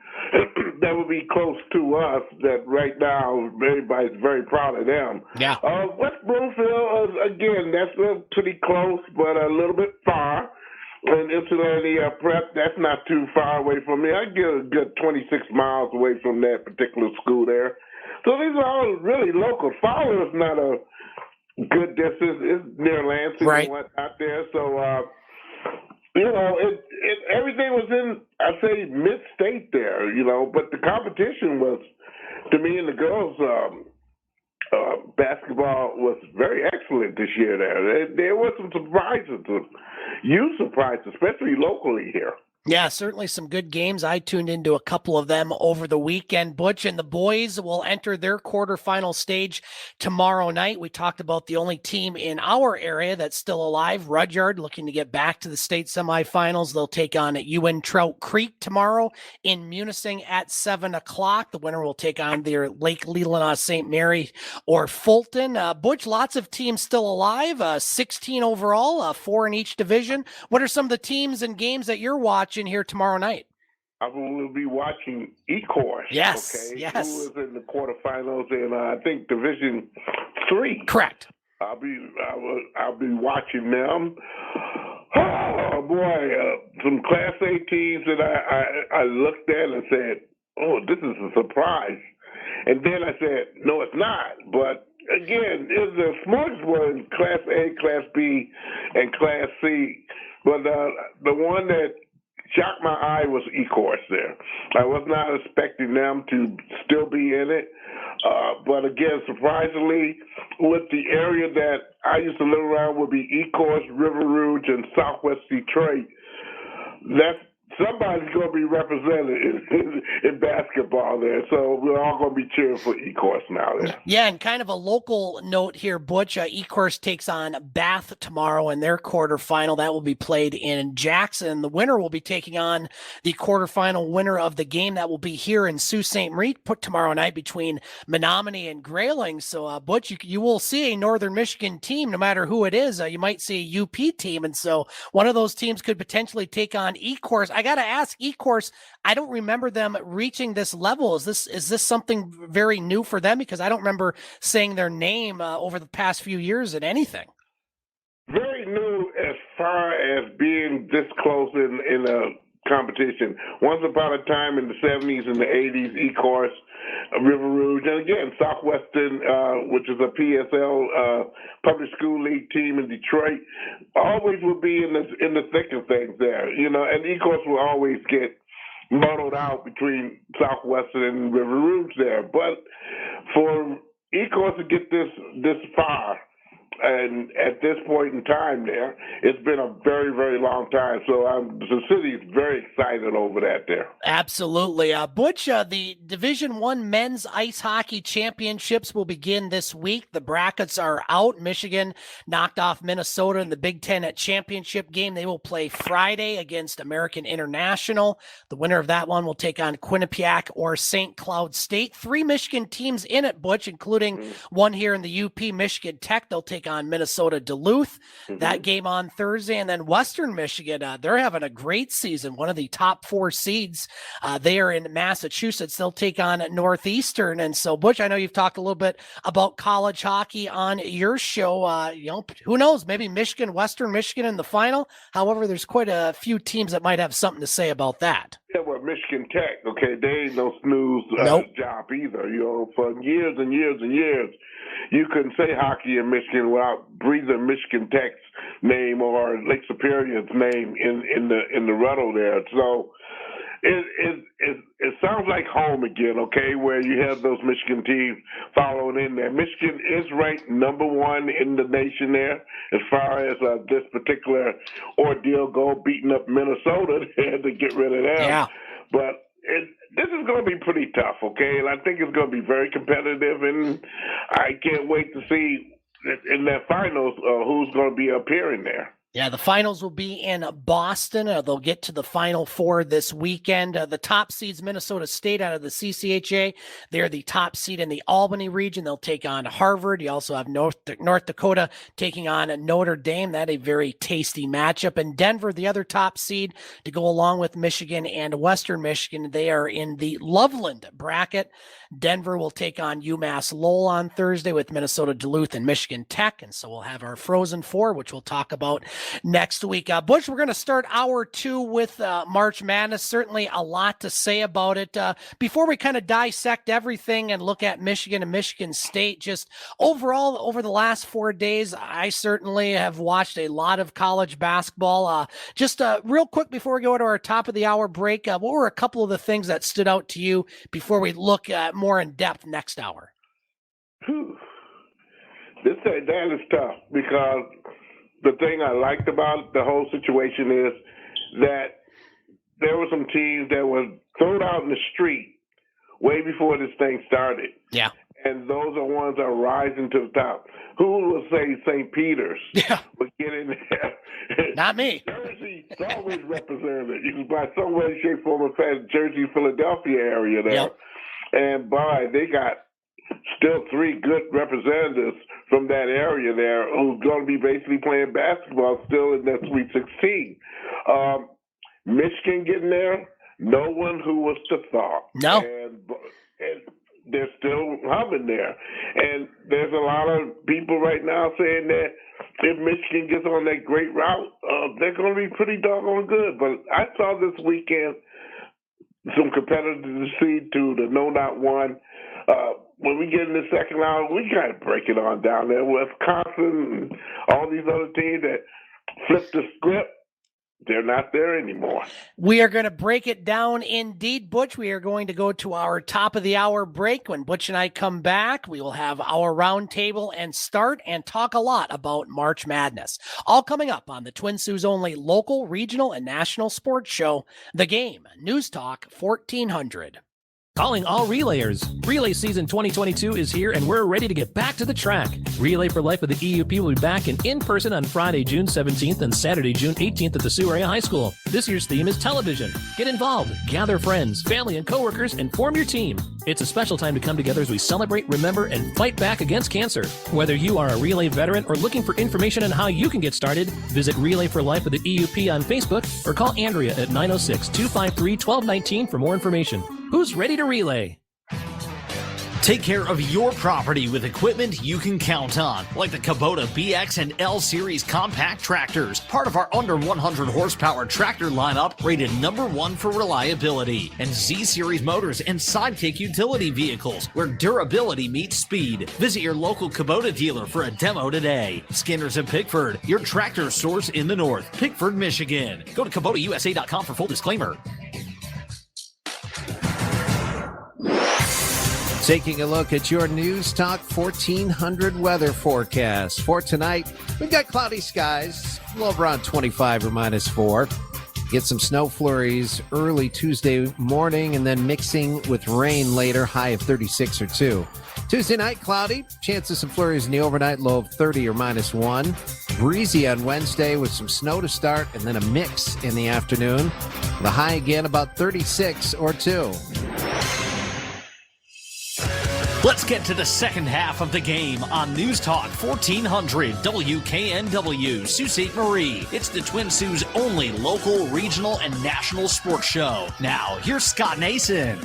that would be close to us, that right now everybody's very proud of them. Yeah. West Bloomfield, again, that's pretty close, but a little bit far. And Ypsilanti Prep, that's not too far away from me. I get a good 26 miles away from that particular school there. So these are all really local. Fowler is not a good distance. It's near Lansing right. and whatnot there. So, everything was in, I'd say, mid-state there, but the competition was, to me and the girls, basketball was very excellent this year there. There were some surprises, huge surprises, especially locally here. Yeah, certainly some good games. I tuned into a couple of them over the weekend. Butch, and the boys will enter their quarterfinal stage tomorrow night. We talked about the only team in our area that's still alive, Rudyard, looking to get back to the state semifinals. They'll take on UN Trout Creek tomorrow in Munising at 7 o'clock. The winner will take on their Lake Leelanau St. Mary or Fulton. Butch, lots of teams still alive, 16 overall, 4 in each division. What are some of the teams and games that you're watching here tomorrow night? I will be watching Ecorse. Yes, okay, yes. Who is in the quarterfinals in I think Division III. Correct. I'll be watching them. Oh boy, some Class A teams that I looked at and said, "Oh, this is a surprise," and then I said, "No, it's not." But again, it's a smorgasbord in Class A, Class B, and Class C. But the one that shocked my eye was Ecorse there. I was not expecting them to still be in it. But again, surprisingly, with the area that I used to live around would be Ecorse, River Rouge, and Southwest Detroit. Somebody's going to be represented in basketball there. So we're all going to be cheering for Ecorse now there. Yeah, and kind of a local note here, Butch. Ecorse takes on Bath tomorrow in their quarterfinal. That will be played in Jackson. The winner will be taking on the quarterfinal winner of the game that will be here in Sault Ste. Marie put tomorrow night between Menominee and Grayling. So, Butch, you will see a Northern Michigan team, no matter who it is. You might see a UP team. And so one of those teams could potentially take on Ecorse. I got to ask, Ecorse, I don't remember them reaching this level. Is this something very new for them? Because I don't remember saying their name over the past few years in anything. Very new as far as being this close in a competition. Once upon a time in the 70s and the 80s, Ecorse, River Rouge, and again, Southwestern, which is a PSL public school league team in Detroit, always will be in the thick of things there, and Ecorse will always get muddled out between Southwestern and River Rouge there. But for Ecorse to get this far, and at this point in time there, it's been a very, very long time. So the city is very excited over that there. Absolutely. Butch, the Division I men's ice hockey championships will begin this week. The brackets are out. Michigan knocked off Minnesota in the Big Ten championship game. They will play Friday against American International. The winner of that one will take on Quinnipiac or St. Cloud State. 3 Michigan teams in it, Butch, including one here in the UP, Michigan Tech. They'll take on Minnesota Duluth. That game on Thursday. And then Western Michigan, they're having a great season. One of the top 4 seeds. They are in Massachusetts. They'll take on Northeastern. And so, Butch, I know you've talked a little bit about college hockey on your show. Who knows? Maybe Michigan, Western Michigan in the final. However, there's quite a few teams that might have something to say about that. Yeah, well, Michigan Tech, okay, they ain't no snooze job either. For years and years and years, you couldn't say hockey in Michigan without breathing Michigan Tech's name or Lake Superior's name in the ruddle there. So it sounds like home again, okay, where you have those Michigan teams following in there. Michigan is ranked number 1 in the nation there as far as this particular ordeal go, beating up Minnesota. They had to get rid of them. Yeah. But this is going to be pretty tough, okay, and I think it's going to be very competitive, and I can't wait to see in that finals who's going to be appearing there. Yeah, the finals will be in Boston. They'll get to the Final Four this weekend. The top seeds, Minnesota State out of the CCHA. They're the top seed in the Albany region. They'll take on Harvard. You also have North Dakota taking on Notre Dame. That a very tasty matchup. And Denver, the other top seed to go along with Michigan and Western Michigan. They are in the Loveland bracket. Denver will take on UMass Lowell on Thursday with Minnesota Duluth and Michigan Tech. And so we'll have our Frozen Four, which we'll talk about next week. Butch, we're going to start hour 2 with March Madness. Certainly a lot to say about it. Before we kind of dissect everything and look at Michigan and Michigan State, just overall over the last 4 days, I certainly have watched a lot of college basketball. Just real quick before we go to our top of the hour break, what were a couple of the things that stood out to you before we look at more in depth next hour? That is tough because the thing I liked about the whole situation is that there were some teams that were thrown out in the street way before this thing started. Yeah. And those are ones that are rising to the top. Who will say St. Peter's would get in there? Not me. Jersey is always represented. You can buy some way, shape, form, or fashion, Jersey, Philadelphia area there. Yep. And they got still 3 good representatives from that area there who's going to be basically playing basketball still in that Sweet 16. Michigan getting there, no one who was to thought. No. And they're still humming there. And there's a lot of people right now saying that if Michigan gets on that great route, they're going to be pretty doggone good. But I saw this weekend some competitors to the no-not one. When we get in the second round, we got to break it on down there. Wisconsin and all these other teams that flip the script, they're not there anymore. We are going to break it down indeed, Butch. We are going to go to our top of the hour break. When Butch and I come back, we will have our roundtable and start and talk a lot about March Madness. All coming up on the Twin Sault's only local, regional, and national sports show, The Game, News Talk 1400. Calling all relayers. Relay season 2022 is here and we're ready to get back to the track. Relay for Life with the EUP will be back in person on Friday, June 17th and Saturday, June 18th at the Soo Area High School. This year's theme is television. Get involved, gather friends, family, and coworkers, and form your team. It's a special time to come together as we celebrate, remember, and fight back against cancer. Whether you are a Relay veteran or looking for information on how you can get started, visit Relay for Life with the EUP on Facebook or call Andrea at 906-253-1219 for more information. Who's ready to relay? Take care of your property with equipment you can count on, like the Kubota BX and L Series compact tractors, part of our under 100 horsepower tractor lineup, rated #1 for reliability, and Z Series motors and Sidekick utility vehicles, where durability meets speed. Visit your local Kubota dealer for a demo today. Skinner's of Pickford, your tractor source in the north, Pickford, Michigan. Go to KubotaUSA.com for full disclaimer. Taking a look at your News Talk 1400 weather forecast. For tonight, we've got cloudy skies, a little around 25 or -4. Get some snow flurries early Tuesday morning and then mixing with rain later, high of 36 or 2. Tuesday night, cloudy, chance of some flurries in the overnight, low of 30 or -1. Breezy on Wednesday with some snow to start and then a mix in the afternoon. The high again about 36 or 2. Let's get to the second half of the game on News Talk 1400 WKNW, Sault Ste. Marie. It's the Twin Sault's only local, regional, and national sports show. Now, here's Scott Nason.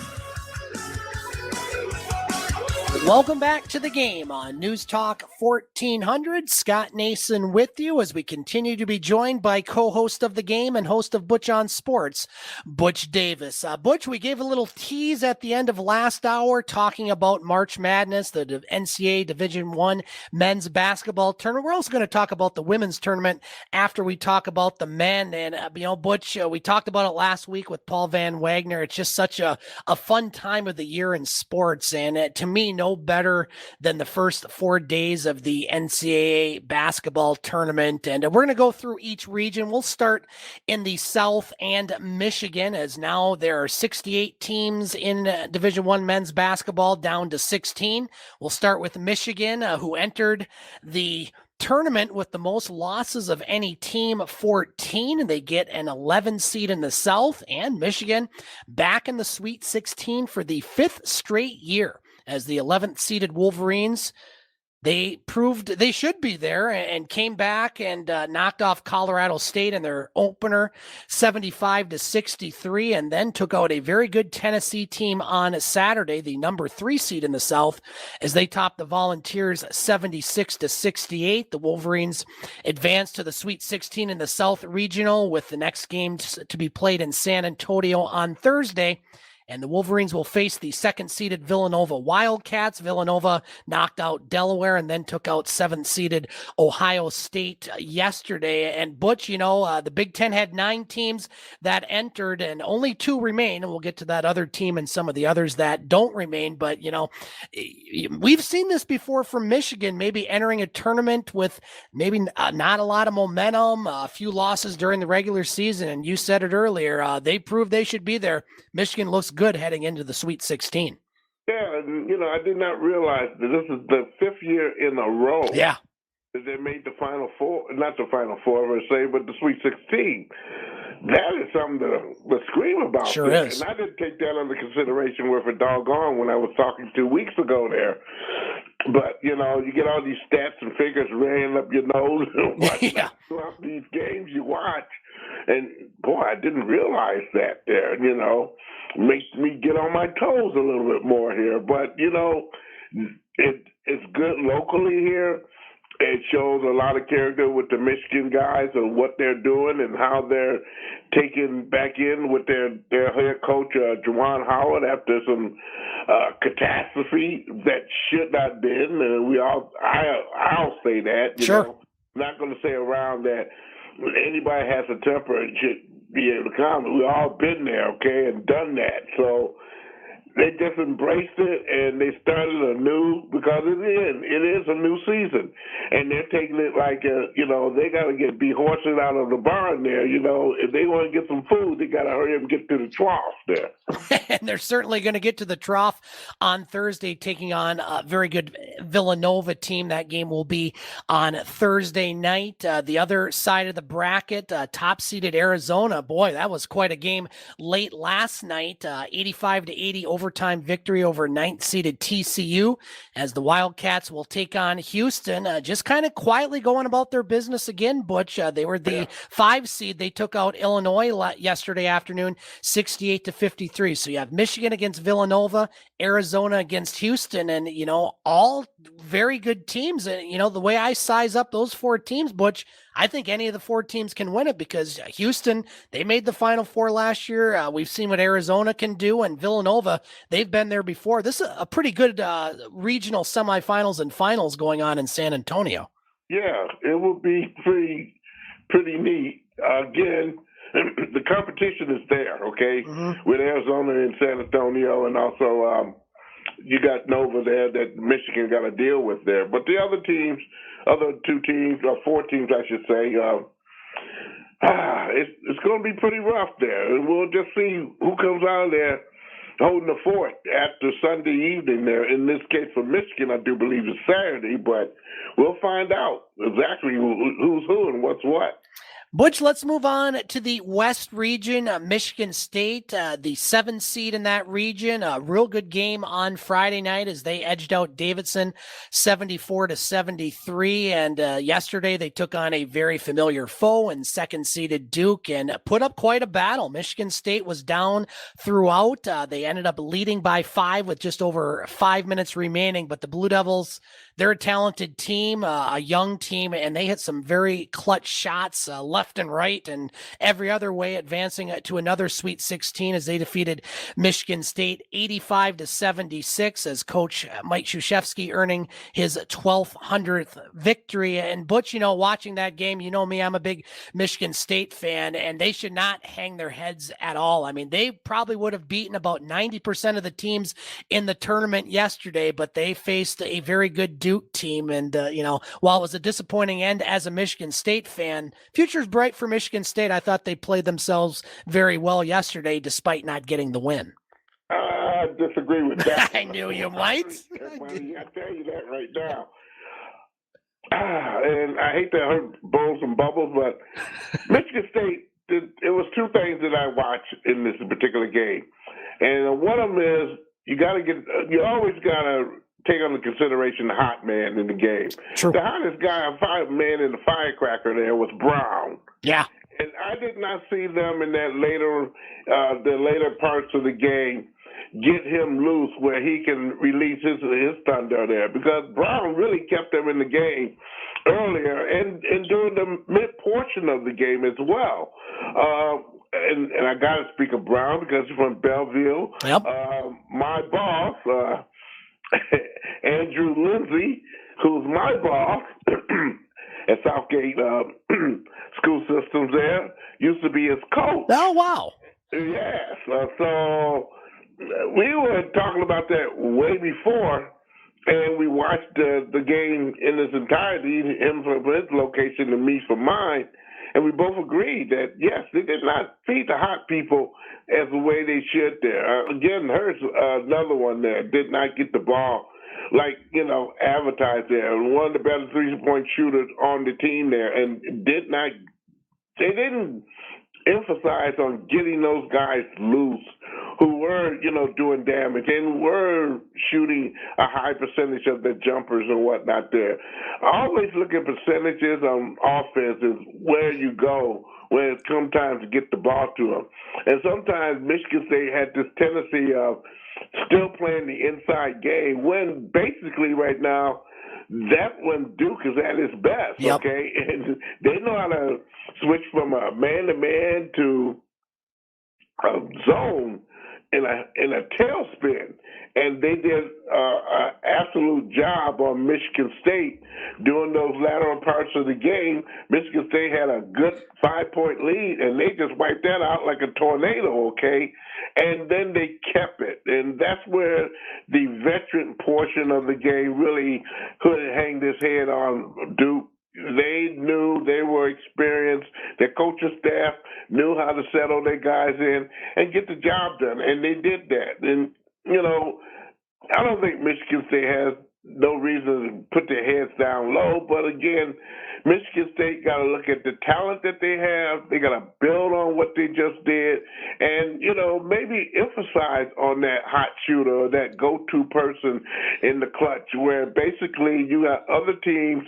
Welcome back to the game on News Talk 1400. Scott Nason with you as we continue to be joined by co-host of the game and host of Butch on Sports, Butch Davis. Butch, we gave a little tease at the end of last hour talking about March Madness, the NCAA Division I men's basketball tournament. We're also going to talk about the women's tournament after we talk about the men. And, Butch, we talked about it last week with Paul Van Wagner. It's just such a fun time of the year in sports. And to me, no better than the first 4 days of the NCAA basketball tournament. And we're going to go through each region. We'll start in the South and Michigan, as now there are 68 teams in Division I men's basketball down to 16. We'll start with Michigan, who entered the tournament with the most losses of any team, 14. They get an 11 seed in the South, and Michigan back in the Sweet 16 for the 5th straight year. As the 11th seeded Wolverines, they proved they should be there and came back and knocked off Colorado State in their opener 75-63, and then took out a very good Tennessee team on Saturday, the number 3 seed in the South, as they topped the Volunteers 76-68. The Wolverines advanced to the Sweet 16 in the South Regional, with the next game to be played in San Antonio on Thursday. And the Wolverines will face the 2nd-seeded Villanova Wildcats. Villanova knocked out Delaware and then took out 7th-seeded Ohio State yesterday. And Butch, the Big Ten had 9 teams that entered and only 2 remain. And we'll get to that other team and some of the others that don't remain. But, we've seen this before from Michigan, maybe entering a tournament with maybe not a lot of momentum, a few losses during the regular season. And you said it earlier, they proved they should be there. Michigan looks good heading into the Sweet 16. Yeah, and, I did not realize that this is the 5th year in a row. Yeah. That they made the Final Four, not the Final Four, I would say, but the Sweet 16. That is something to scream about. Sure there. is. And I didn't take that under consideration worth a doggone when I was talking 2 weeks ago there. But, you get all these stats and figures ran up your nose yeah. throughout these games you watch. And, boy, I didn't realize that there, makes me get on my toes a little bit more here. But, it's good locally here. It shows a lot of character with the Michigan guys and what they're doing and how they're taking back in with their head coach, Juwan Howard, after some catastrophe that should not have been. And I'll say that. Sure. I'm not going to say around that anybody has a temper and should be able to comment. We've all been there, okay, and done that. So they just embraced it, and they started anew, because it is a new season. And they're taking it like, they got to be horsing out of the barn there. If they want to get some food, they got to hurry up and get to the trough there. And they're certainly going to get to the trough on Thursday, taking on a very good Villanova team. That game will be on Thursday night. The other side of the bracket, top-seeded Arizona. Boy, that was quite a game late last night. 85-80 overtime victory over 9th-seeded TCU, as the Wildcats will take on Houston. Just kind of quietly going about their business again, Butch. They were the 5 seed. They took out Illinois yesterday afternoon, 68-53. So you have Michigan against Villanova, Arizona against Houston, and, all very good teams. And, the way I size up those 4 teams, Butch, I think any of the 4 teams can win it, because Houston, they made the Final Four last year. We've seen what Arizona can do, and Villanova, they've been there before. This is a pretty good regional semifinals and finals going on in San Antonio. Yeah, it will be pretty neat. Again, the competition is there, okay, with Arizona and San Antonio, and also you got Nova there that Michigan got to deal with there. But the other 2 teams, or 4 teams, I should say, it's going to be pretty rough there. And we'll just see who comes out of there holding the fort after Sunday evening there. In this case for Michigan, I do believe it's Saturday, but we'll find out exactly who's who and what's what. Butch, let's move on to the West region. Michigan State, the 7th seed in that region. A real good game on Friday night as they edged out Davidson 74-73. And yesterday they took on a very familiar foe and 2nd-seeded Duke and put up quite a battle. Michigan State was down throughout. They ended up leading by 5 with just over 5 minutes remaining. But the Blue Devils, they're a talented team, a young team, and they hit some very clutch shots left and right and every other way, advancing to another Sweet 16 as they defeated Michigan State 85-76 as Coach Mike Krzyzewski earning his 1,200th victory. And Butch, watching that game, me, I'm a big Michigan State fan, and they should not hang their heads at all. I mean, they probably would have beaten about 90% of the teams in the tournament yesterday, but they faced a very good Duke team. And, while it was a disappointing end as a Michigan State fan, future's bright for Michigan State. I thought they played themselves very well yesterday, despite not getting the win. I disagree with that. I knew you might. I tell you that right now. And I hate to blow some bubbles, but Michigan State, it was two things that I watched in this particular game. And one of them is you always got to take under consideration the hot man in the game. True. The hottest man in the firecracker there was Brown. Yeah. And I did not see them in that the later parts of the game get him loose where he can release his thunder there, because Brown really kept them in the game earlier and during the mid portion of the game as well. And I got to speak of Brown because he's from Belleville. Yep. My boss, Andrew Lindsay, who's my boss at Southgate School Systems there, used to be his coach. Oh, wow. Yes. So we were talking about that way before, and we watched the game in its entirety, him from his location and me from mine, and we both agreed that, yes, they did not feed the hot people as the way they should there. Again, Hurst, another one there, did not get the ball like, advertised there. One of the better three-point shooters on the team there, and they didn't emphasize on getting those guys loose who were, doing damage and were shooting a high percentage of their jumpers and whatnot there. I always look at percentages on offense is where you go when it comes time to get the ball to them. And sometimes Michigan State had this tendency of still playing the inside game when basically right now that's when Duke is at its best, yep. Okay? And they know how to switch from a man-to-man to a zone in a tailspin. And they did an absolute job on Michigan State during those lateral parts of the game. Michigan State had a good 5-point lead, and they just wiped that out like a tornado, okay? And then they kept it. And that's where the veteran portion of the game really could hang this head on Duke. They knew, they were experienced. Their coaching staff knew how to settle their guys in and get the job done, and they did that. And, I don't think Michigan State has no reason to put their heads down low, but again, Michigan State got to look at the talent that they have. They got to build on what they just did and, maybe emphasize on that hot shooter or that go-to person in the clutch where basically you got other teams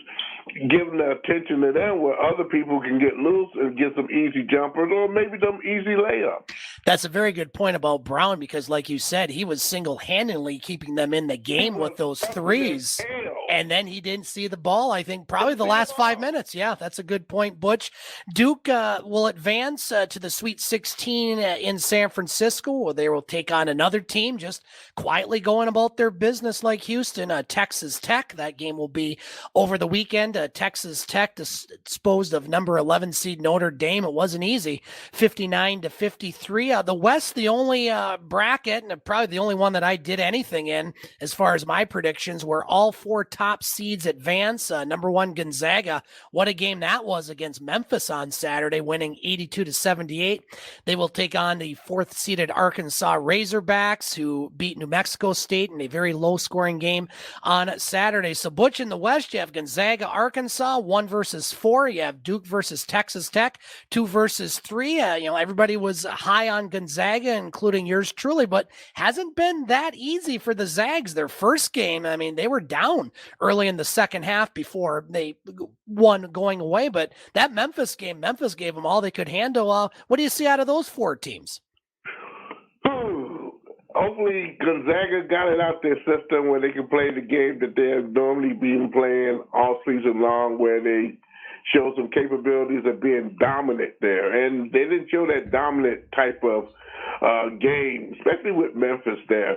giving the attention to them where other people can get loose and get some easy jumpers or maybe some easy layups. That's a very good point about Brown because, like you said, he was single-handedly keeping them in the game with those threes. And then he didn't see the ball, I think, probably the last 5 minutes. Yeah, that's a good point, Butch. Duke will advance to the Sweet 16 in San Francisco, where they will take on another team just quietly going about their business like Houston, Texas Tech. That game will be over the weekend. Texas Tech disposed of number 11 seed Notre Dame. It wasn't easy, 59-53. The West, the only bracket, and probably the only one that I did anything in as far as my predictions, were all four top seeds advance. Number 1 Gonzaga. What a game that was against Memphis on Saturday, winning 82-78. They will take on the 4th seeded Arkansas Razorbacks, who beat New Mexico State in a very low scoring game on Saturday. So Butch, in the West, you have Gonzaga, Arkansas, 1 versus 4. You have Duke versus Texas Tech, 2 versus 3. Everybody was high on Gonzaga, including yours truly, but hasn't been that easy for the Zags. Their first game, they were down early in the second half before they won going away. But that Memphis game, Memphis gave them all they could handle. What do you see out of those 4 teams? Hopefully Gonzaga got it out their system where they can play the game that they're normally been playing all season long, where they show some capabilities of being dominant there. And they didn't show that dominant type of game, especially with Memphis there.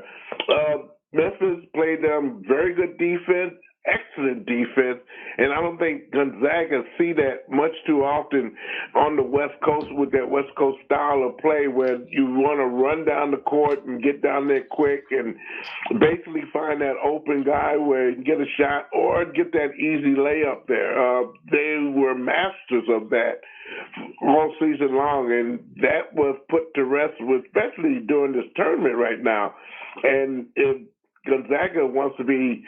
Memphis played them very good defense, excellent defense, and I don't think Gonzaga see that much too often on the West Coast with that West Coast style of play where you want to run down the court and get down there quick and basically find that open guy where you can get a shot or get that easy layup there. They were masters of that all season long, and that was put to rest, especially during this tournament right now. And if Gonzaga wants to be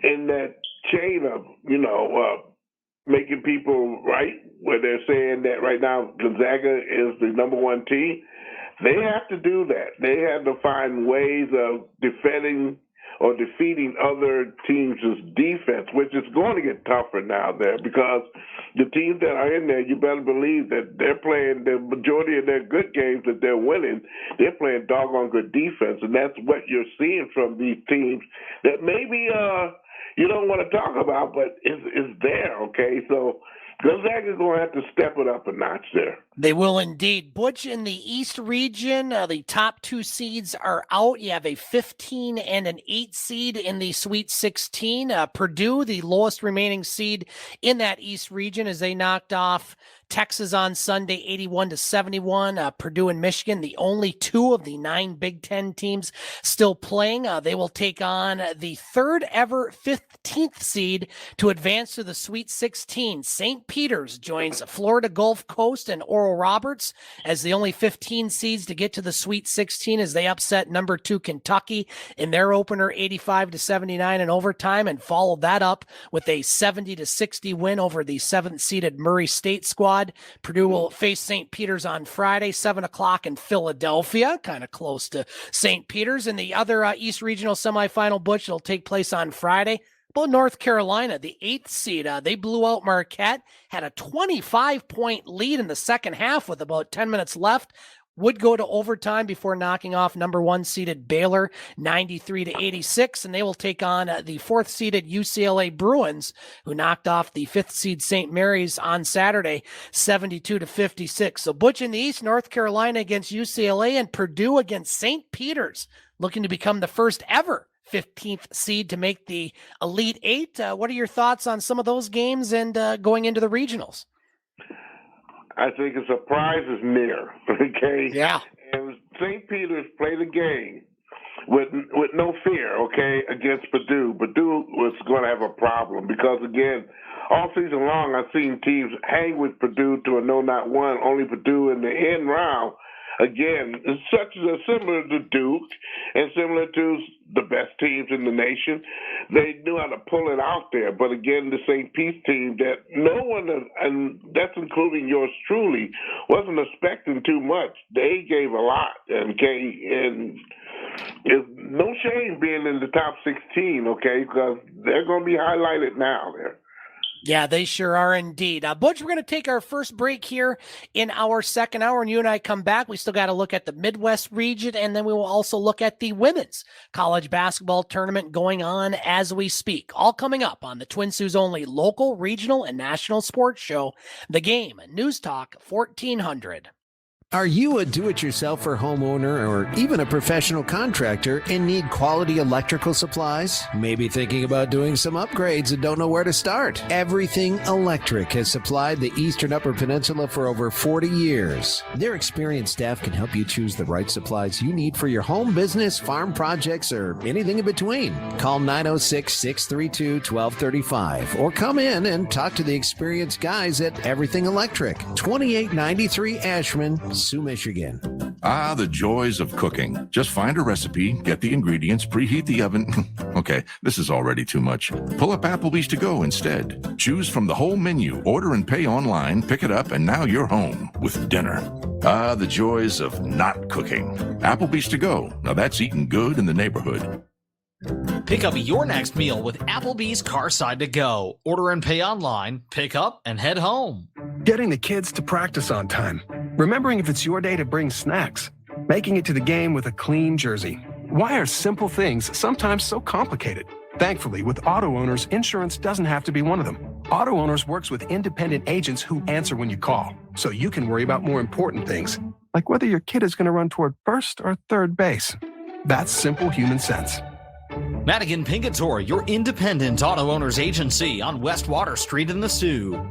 in that chain of, making people right, where they're saying that right now Gonzaga is the number 1 team, they have to do that. They have to find ways of defending or defeating other teams' defense, which is going to get tougher now there because the teams that are in there, you better believe that they're playing the majority of their good games that they're winning. They're playing doggone good defense, and that's what you're seeing from these teams that maybe you don't want to talk about, but is there, okay? So Gonzaga's going to have to step it up a notch there. They will indeed. Butch, in the East region, the top 2 seeds are out. You have a 15 and an 8 seed in the Sweet 16. Purdue, the lowest remaining seed in that East region, as they knocked off Texas on Sunday, 81-71. Purdue and Michigan, the only 2 of the 9 Big Ten teams still playing. They will take on the 3rd ever 15th seed to advance to the Sweet 16. St. Peter's joins Florida Gulf Coast and Oral Roberts as the only 15 seeds to get to the Sweet 16 as they upset number 2 Kentucky in their opener, 85-79 in overtime, and followed that up with a 70-60 win over the 7th seeded Murray State squad. Purdue will face St. Peter's on Friday, 7 o'clock in Philadelphia, kind of close to St. Peter's. And the other East Regional semifinal, Butch, will take place on Friday. Well, North Carolina, the 8th seed, they blew out Marquette, had a 25-point lead in the second half with about 10 minutes left. Would go to overtime before knocking off number 1 seeded Baylor 93-86, and they will take on the 4th seeded UCLA Bruins, who knocked off the 5th seed St. Mary's on Saturday 72-56. So Butch, in the East, North Carolina against UCLA and Purdue against St. Peter's, looking to become the first ever 15th seed to make the Elite 8. What are your thoughts on some of those games and going into the regionals? I think a surprise is near, okay? Yeah. And St. Peter's played a game with no fear, okay, against Purdue. Purdue was going to have a problem because, again, all season long I've seen teams hang with Purdue to a no-not-one, only Purdue in the end round. Again, similar to Duke and similar to the best teams in the nation. They knew how to pull it out there. But again, the St. Pete team that no one, and that's including yours truly, wasn't expecting too much. They gave a lot. Okay, and it's no shame being in the top 16, okay, because they're going to be highlighted now there. Yeah, they sure are indeed. Butch, we're going to take our first break here in our second hour, and you and I come back. We still got to look at the Midwest region, and then we will also look at the women's college basketball tournament going on as we speak. All coming up on the Twin Sault's only local, regional, and national sports show, The Game, News Talk 1400. Are you a do-it-yourselfer homeowner or even a professional contractor and need quality electrical supplies? Maybe thinking about doing some upgrades and don't know where to start? Everything Electric has supplied the Eastern Upper Peninsula for over 40 years. Their experienced staff can help you choose the right supplies you need for your home business, farm projects, or anything in between. Call 906-632-1235 or come in and talk to the experienced guys at Everything Electric, 2893 Ashman, Soo, Michigan. Ah, the joys of cooking. Just find a recipe, get the ingredients, preheat the oven. Okay, this is already too much. Pull up Applebee's to go instead. Choose from the whole menu, order and pay online, pick it up, and now you're home with dinner. Ah, the joys of not cooking. Applebee's to go. Now that's eating good in the neighborhood. Pick up your next meal with Applebee's Carside to Go. Order and pay online, pick up, and head home. Getting the kids to practice on time. Remembering if it's your day to bring snacks. Making it to the game with a clean jersey. Why are simple things sometimes so complicated? Thankfully, with auto owners, insurance doesn't have to be one of them. Auto Owners works with independent agents who answer when you call, so you can worry about more important things, like whether your kid is going to run toward first or third base. That's simple human sense. Madigan Pingator, your independent auto owners agency on West Water Street in the Soo.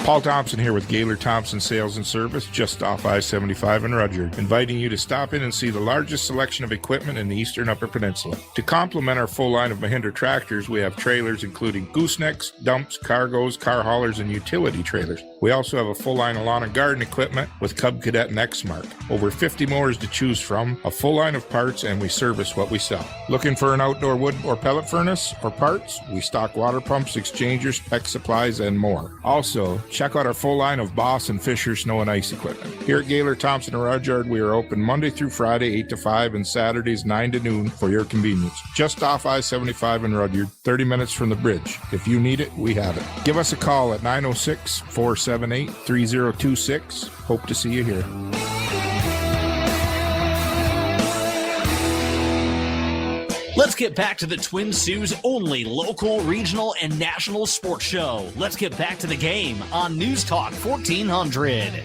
Paul Thompson here with Gaylor Thompson Sales and Service, just off I-75 in Rudyard, inviting you to stop in and see the largest selection of equipment in the Eastern Upper Peninsula. To complement our full line of Mahindra tractors, we have trailers including goosenecks, dumps, cargoes, car haulers, and utility trailers. We also have a full line of lawn and garden equipment with Cub Cadet and X-Mark. Over 50 mowers to choose from, a full line of parts, and we service what we sell. Looking for an outdoor wood or pellet furnace or parts? We stock water pumps, exchangers, spec supplies, and more. Also, check out our full line of Boss and Fisher snow and ice equipment. Here at Gaylor Thompson and Rudyard, we are open Monday through Friday, 8 to 5, and Saturdays, 9 to noon for your convenience. Just off I-75 in Rudyard, 30 minutes from the bridge. If you need it, we have it. Give us a call at 906-478-3026. Hope to see you here. Let's get back to the Twin Sault's only local, regional, and national sports show. Let's get back to the game on News Talk 1400.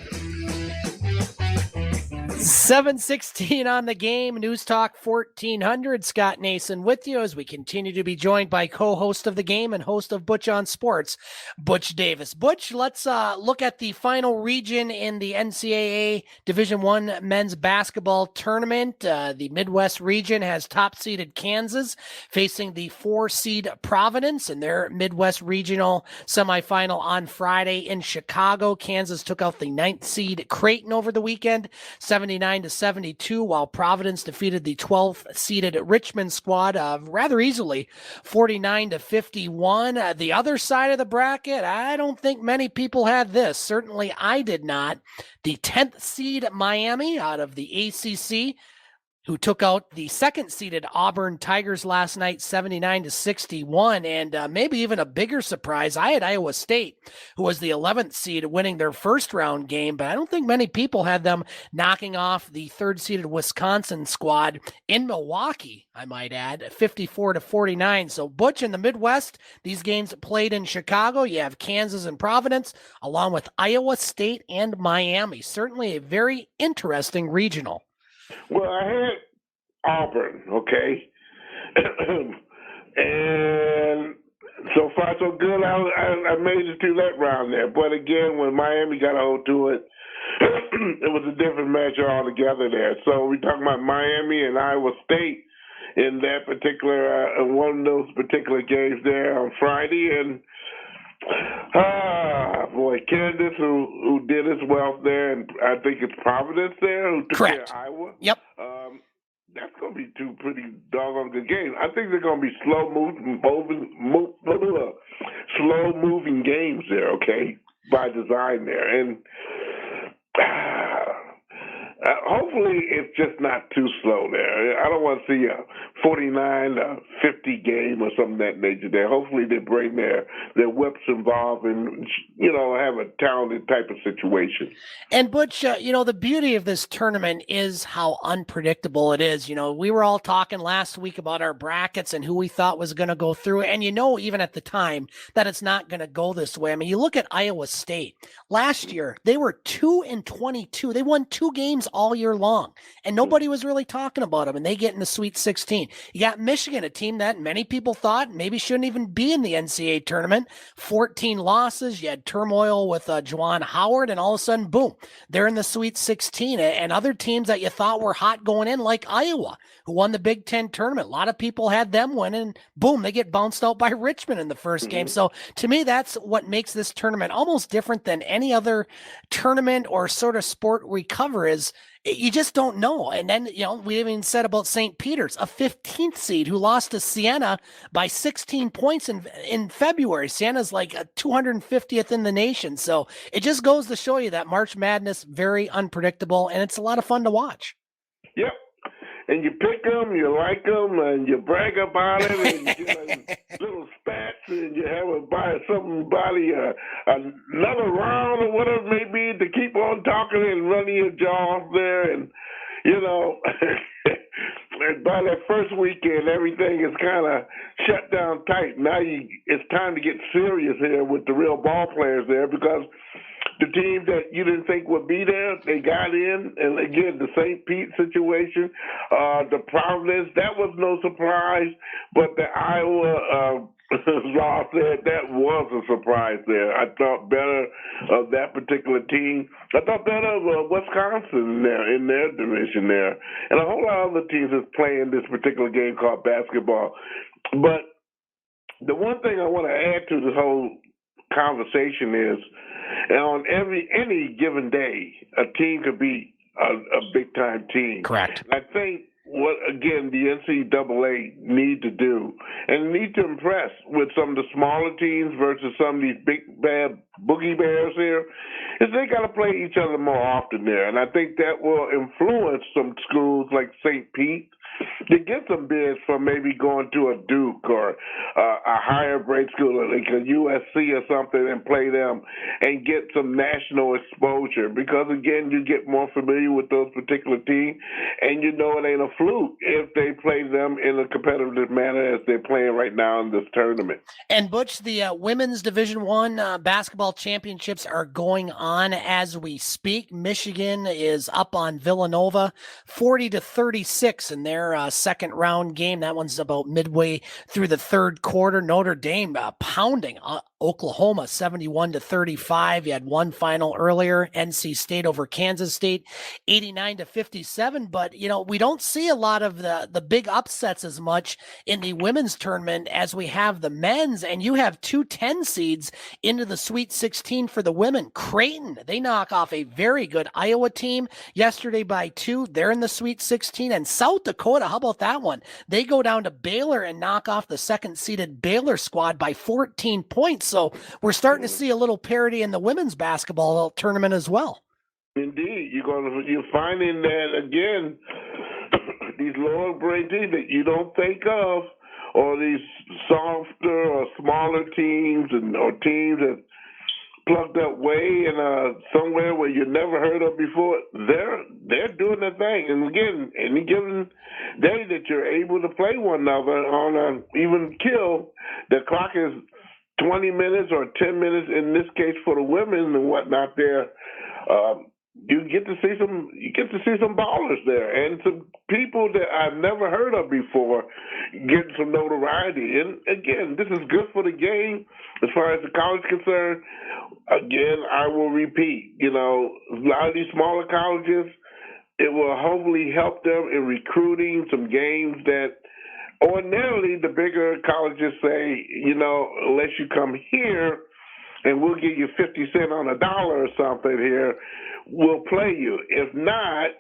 7:16 on the game. News Talk 1400. Scott Nason with you as we continue to be joined by co-host of the game and host of Butch on Sports, Butch Davis. Butch, let's look at the final region in the NCAA Division I men's basketball tournament. The Midwest region has top-seeded Kansas facing the 4-seed Providence in their Midwest regional semifinal on Friday in Chicago. Kansas took out the 9th-seed Creighton over the weekend, 79-72, while Providence defeated the 12th-seeded Richmond squad rather easily, 49-51. The other side of the bracket, I don't think many people had this. Certainly I did not. The 10th seed Miami out of the ACC, who took out the 2nd-seeded Auburn Tigers last night, 79-61, and maybe even a bigger surprise, I had Iowa State, who was the 11th seed, winning their first-round game, but I don't think many people had them knocking off the 3rd-seeded Wisconsin squad in Milwaukee, I might add, 54-49. So, Butch, in the Midwest, these games played in Chicago. You have Kansas and Providence, along with Iowa State and Miami. Certainly a very interesting regional. Well, I had Auburn, okay, and so far so good. I made it through that round there, but again, when Miami got a hold to it, it was a different match altogether there. So we're talking about Miami and Iowa State in that particular one of those particular games there on Friday, and boy, Kansas, who did his wealth there, and I think it's Providence there, who took care of Iowa. Yep. That's going to be two pretty doggone good games. I think they're going to be slow moving games there, okay, by design there. And Hopefully, it's just not too slow there. I don't want to see a 49-50 game or something of that nature there. Hopefully, they bring their whips involved and, have a talented type of situation. And Butch, the beauty of this tournament is how unpredictable it is. We were all talking last week about our brackets and who we thought was going to go through. And even at the time that it's not going to go this way. I mean, you look at Iowa State. Last year, they were 2-22. They won 2 games all year long, and nobody was really talking about them, and they get in the Sweet 16. You got Michigan, a team that many people thought maybe shouldn't even be in the NCAA tournament. 14 losses. You had turmoil with Juwan Howard, and all of a sudden, boom, they're in the Sweet 16. And other teams that you thought were hot going in, like Iowa, who won the Big Ten tournament. A lot of people had them win, and boom, they get bounced out by Richmond in the first game. So to me, that's what makes this tournament almost different than any other tournament or sort of sport we cover is you just don't know. And then, we even said about St. Peter's, a 15th seed who lost to Siena by 16 points in February. Siena's like a 250th in the nation. So it just goes to show you that March Madness, very unpredictable, and it's a lot of fun to watch. Yep. And you pick them, you like them, and you brag about it, and you get little spats, and you have somebody another round or whatever it may be to keep on talking and running your jaw off there, and and by that first weekend, everything is kind of shut down tight. Now it's time to get serious here with the real ball players there, because the team that you didn't think would be there, they got in. And again, the St. Pete situation, the Providence, that was no surprise. But the Iowa loss there, that was a surprise there. I thought better of that particular team. I thought better of Wisconsin there in their division there. And a whole lot of other teams is playing this particular game called basketball. But the one thing I want to add to this whole conversation is, and on any given day, a team could be a big-time team. Correct. I think what, again, the NCAA need to do, and need to impress with some of the smaller teams versus some of these big, bad boogie bears here, is they got to play each other more often there. And I think that will influence some schools like St. Pete to get some bids from maybe going to a Duke or a higher grade school like a USC or something and play them and get some national exposure, because, again, you get more familiar with those particular teams, and it ain't a fluke if they play them in a competitive manner as they're playing right now in this tournament. And Butch, the women's Division I basketball championships are going on as we speak. Michigan is up on Villanova 40-36 in their second round game. That one's about midway through the third quarter. Notre Dame pounding Oklahoma 71-35. You had one final earlier, NC State over Kansas State 89-57. But we don't see a lot of the big upsets as much in the women's tournament as we have the men's. And you have 2 10 seeds into the Sweet 16 for the women. Creighton, they knock off a very good Iowa team yesterday by 2. They're in the Sweet 16. And South Dakota, how about that one? They go down to Baylor and knock off the second-seeded Baylor squad by 14 points. So we're starting to see a little parity in the women's basketball tournament as well. Indeed, you're finding that again. These lower grade teams that you don't think of, or these softer or smaller teams, or teams that plugged up way in somewhere where you never heard of before, they're doing their thing. And again, any given day that you're able to play one another on an even kill, the clock is 20 minutes or 10 minutes in this case for the women and whatnot there. You get to see some ballers there and some people that I've never heard of before getting some notoriety. And again, this is good for the game as far as the college is concerned. Again, I will repeat, a lot of these smaller colleges, it will hopefully help them in recruiting some games that ordinarily the bigger colleges say, unless you come here and we'll give you 50 cents on a dollar or something here, we'll play you. If not,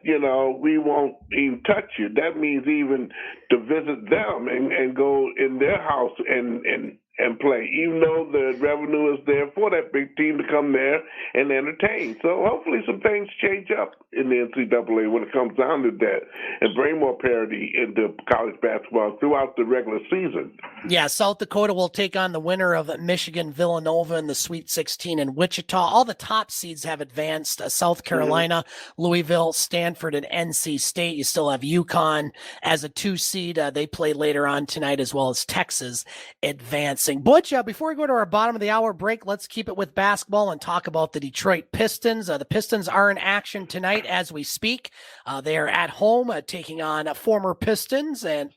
we won't even touch you. That means even to visit them and go in their house and and play, even though the revenue is there for that big team to come there and entertain. So hopefully some things change up in the NCAA when it comes down to that and bring more parity into college basketball throughout the regular season. Yeah, South Dakota will take on the winner of Michigan Villanova in the Sweet 16 in Wichita. All the top seeds have advanced. South Carolina, Louisville, Stanford, and NC State. You still have UConn as a 2 seed. They play later on tonight, as well as Texas advancing. Butch, before we go to our bottom of the hour break, let's keep it with basketball and talk about the Detroit Pistons. The Pistons are in action tonight as we speak. They are at home taking on former Piston, and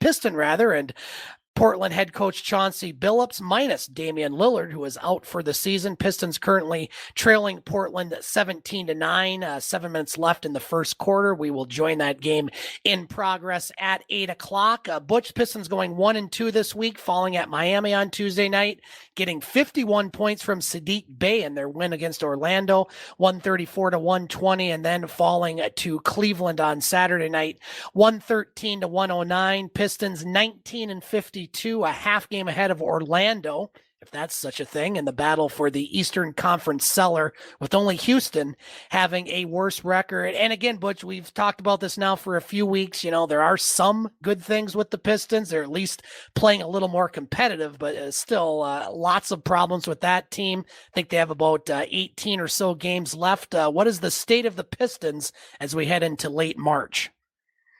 Portland head coach Chauncey Billups minus Damian Lillard, who is out for the season. Pistons currently trailing Portland 17-9, 7 minutes left in the first quarter. We will join that game in progress at 8 o'clock. Butch, Pistons going 1-2 this week, falling at Miami on Tuesday night, getting 51 points from Sadiq Bey in their win against Orlando, 134-120, and then falling to Cleveland on Saturday night, 113-109. Pistons 19-52. A half game ahead of Orlando, if that's such a thing, in the battle for the Eastern Conference cellar, with only Houston having a worse record. And again, Butch, we've talked about this now for a few weeks. You know, there are some good things with the Pistons. They're at least playing a little more competitive, but still lots of problems with that team. I think they have about 18 or so games left. What is the state of the Pistons as we head into late March?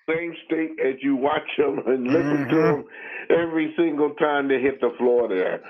Same state as you watch them and listen to them every single time they hit the floor there.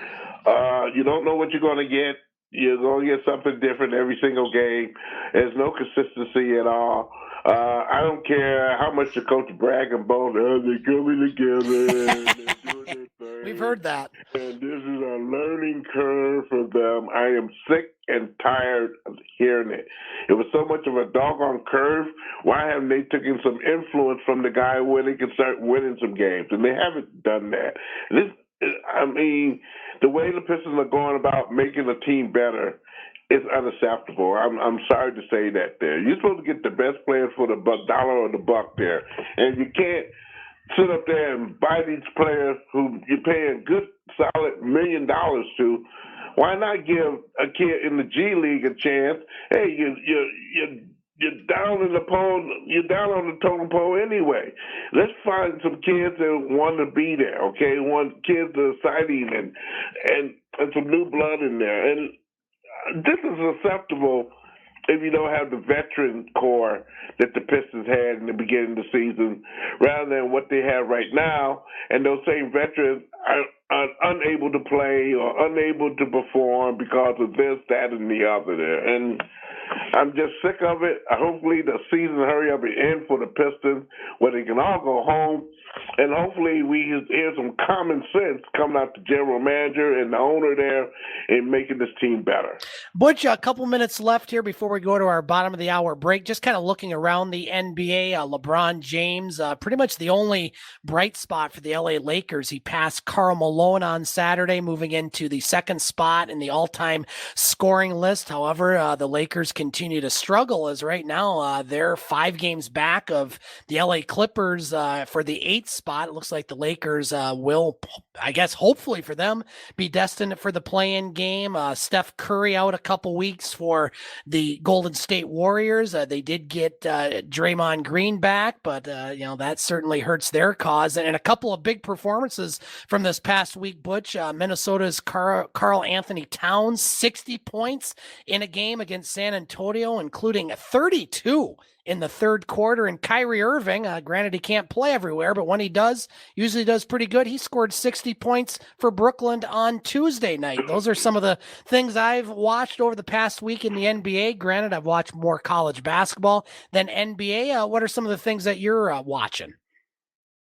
You don't know what you're going to get. You're going to get something different every single game. There's no consistency at all. I don't care how much the coach brag about, they're coming together and they're doing their thing. We've heard that. And this is a learning curve for them. I am sick and tired of hearing it. It was so much of a doggone curve. Why haven't they taken some influence from the guy where they can start winning some games? And they haven't done that. The way the Pistons are going about making the team better is unacceptable. I'm sorry to say that there. You're supposed to get the best players for the dollar or the buck there. And you can't sit up there and buy these players who you're paying good, solid $1 million to. Why not give a kid in the G League a chance? Hey, you're down in the pole. You're down on the totem pole anyway. Let's find some kids that want to be there. Okay, want kids that are exciting and some new blood in there. And this is acceptable if you don't have the veteran core that the Pistons had in the beginning of the season, rather than what they have right now. And those same veterans are unable to play or unable to perform because of this, that, and the other there. And I'm just sick of it. Hopefully the season hurry up and end for the Pistons where they can all go home. And hopefully we hear some common sense coming out the general manager and the owner there in making this team better. Butch, a couple minutes left here before we go to our bottom of the hour break. Just kind of looking around the NBA, LeBron James, pretty much the only bright spot for the LA Lakers. He passed Karl Malone on Saturday, moving into the second spot in the all-time scoring list. However, the Lakers continue to struggle as right now they're 5 games back of the LA Clippers for the 8th spot. It looks like the Lakers will, I guess, hopefully for them, be destined for the play-in game. Steph Curry out a couple weeks for the Golden State Warriors. They did get Draymond Green back, but that certainly hurts their cause. And a couple of big performances from this past week, Butch. Minnesota's Karl Anthony Towns, 60 points in a game against San Antonio, including 32 in the third quarter. And Kyrie Irving, granted he can't play everywhere, but when he does, usually does pretty good. He scored 60 points for Brooklyn on Tuesday night. Those are some of the things I've watched over the past week in the NBA. Granted, I've watched more college basketball than NBA. What are some of the things that you're watching?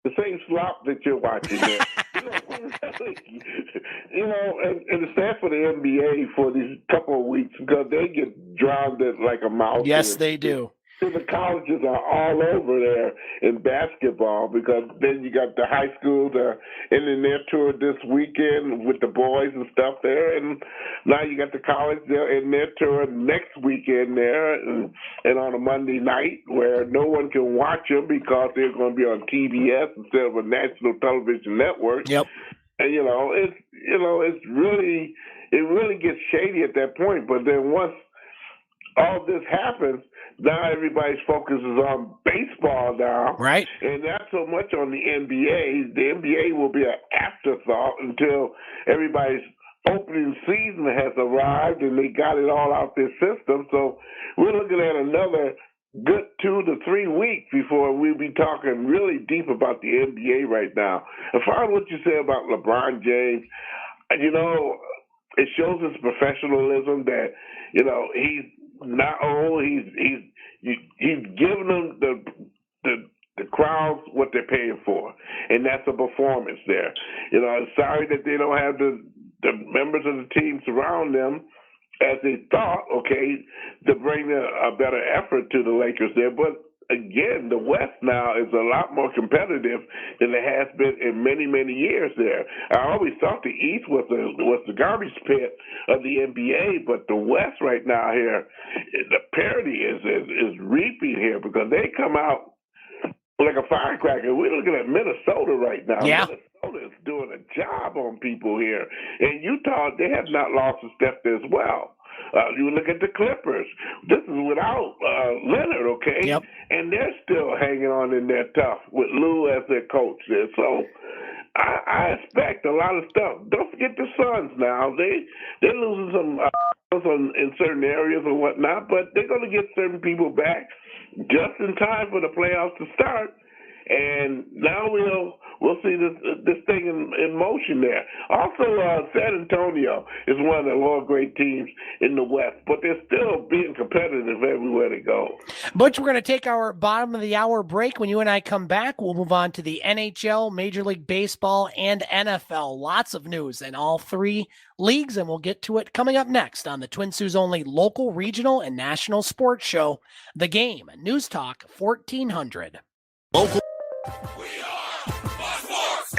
The same slop that you're watching there. And it's sad for the NBA for these couple of weeks because they get drowned like a mouse. Yes, they do. So the colleges are all over there in basketball because then you got the high schools ending their tour this weekend with the boys and stuff there, and now you got the college there in their tour next weekend there, and on a Monday night where no one can watch them because they're going to be on TBS instead of a national television network. Yep. And it really gets shady at that point. But then once all this happens, now everybody's focus is on baseball now. Right. And not so much on the NBA. The NBA will be an afterthought until everybody's opening season has arrived and they got it all out their system. So we're looking at another good 2 to 3 weeks before we'll be talking really deep about the NBA right now. As far as what you say about LeBron James, it shows his professionalism that, he's not old. He's giving them the crowds what they're paying for, and that's a performance there. I'm sorry that they don't have the members of the team surround them as they thought, to bring a better effort to the Lakers there. But again, the West now is a lot more competitive than it has been in many, many years there. I always thought the East was the garbage pit of the NBA, but the West right now here, the parity is reaping here because they come out like a firecracker. We're looking at Minnesota right now. Yeah. Minnesota is doing a job on people here. And Utah, they have not lost a step as well. You look at the Clippers. This is without Leonard, okay? Yep. And they're still hanging on in there tough with Lou as their coach there. So I expect a lot of stuff. Don't forget the Suns now. They're losing some in certain areas and whatnot, but they're going to get certain people back just in time for the playoffs to start. And now we'll see this thing in motion there. Also, San Antonio is one of the lower grade teams in the West, but they're still being competitive everywhere they go. Butch, we're going to take our bottom of the hour break. When you and I come back, we'll move on to the NHL, Major League Baseball, and NFL. Lots of news in all three leagues, and we'll get to it coming up next on the Twin Sault's only local, regional, and national sports show, The Game, News Talk 1400. Local.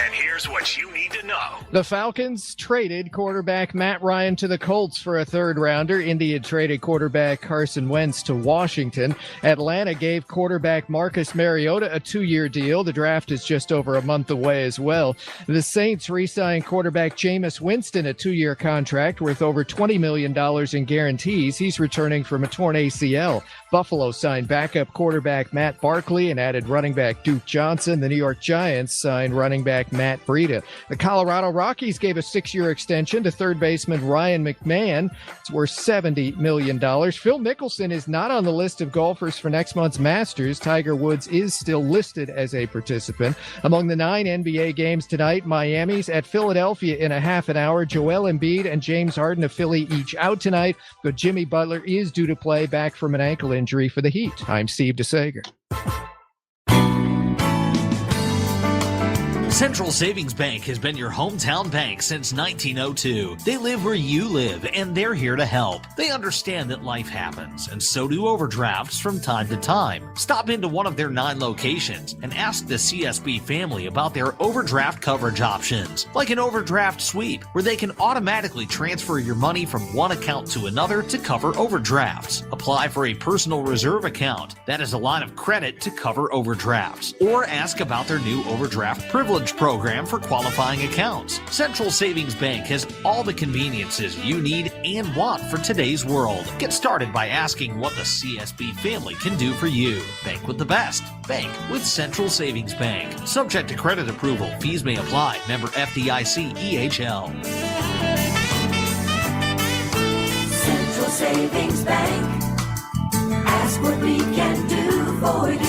And here's what you need to know. The Falcons traded quarterback Matt Ryan to the Colts for a third-rounder. Indy traded quarterback Carson Wentz to Washington. Atlanta gave quarterback Marcus Mariota a 2-year deal. The draft is just over a month away as well. The Saints re-signed quarterback Jameis Winston a 2-year contract worth over $20 million in guarantees. He's returning from a torn ACL. Buffalo signed backup quarterback Matt Barkley and added running back Duke Johnson. The New York Giants signed running back Matt Breida. The Colorado Rockies gave a 6-year extension to third baseman Ryan McMahon. It's worth $70 million. Phil Mickelson is not on the list of golfers for next month's Masters. Tiger Woods is still listed as a participant. Among the 9 NBA games tonight, Miami's at Philadelphia in a half an hour. Joel Embiid and James Harden of Philly each out tonight, but Jimmy Butler is due to play back from an ankle injury for the Heat. I'm Steve DeSager. Central Savings Bank has been your hometown bank since 1902. They live where you live, and they're here to help. They understand that life happens, and so do overdrafts from time to time. Stop into one of their 9 locations and ask the CSB family about their overdraft coverage options, like an overdraft sweep, where they can automatically transfer your money from one account to another to cover overdrafts. Apply for a personal reserve account. That is a line of credit to cover overdrafts. Or ask about their new overdraft privilege program for qualifying accounts. Central Savings Bank has all the conveniences you need and want for today's world. Get started by asking what the CSB family can do for you. Bank with the best. Bank with Central Savings Bank. Subject to credit approval. Fees may apply. Member FDIC EHL. Central Savings Bank. Ask what we can do for you.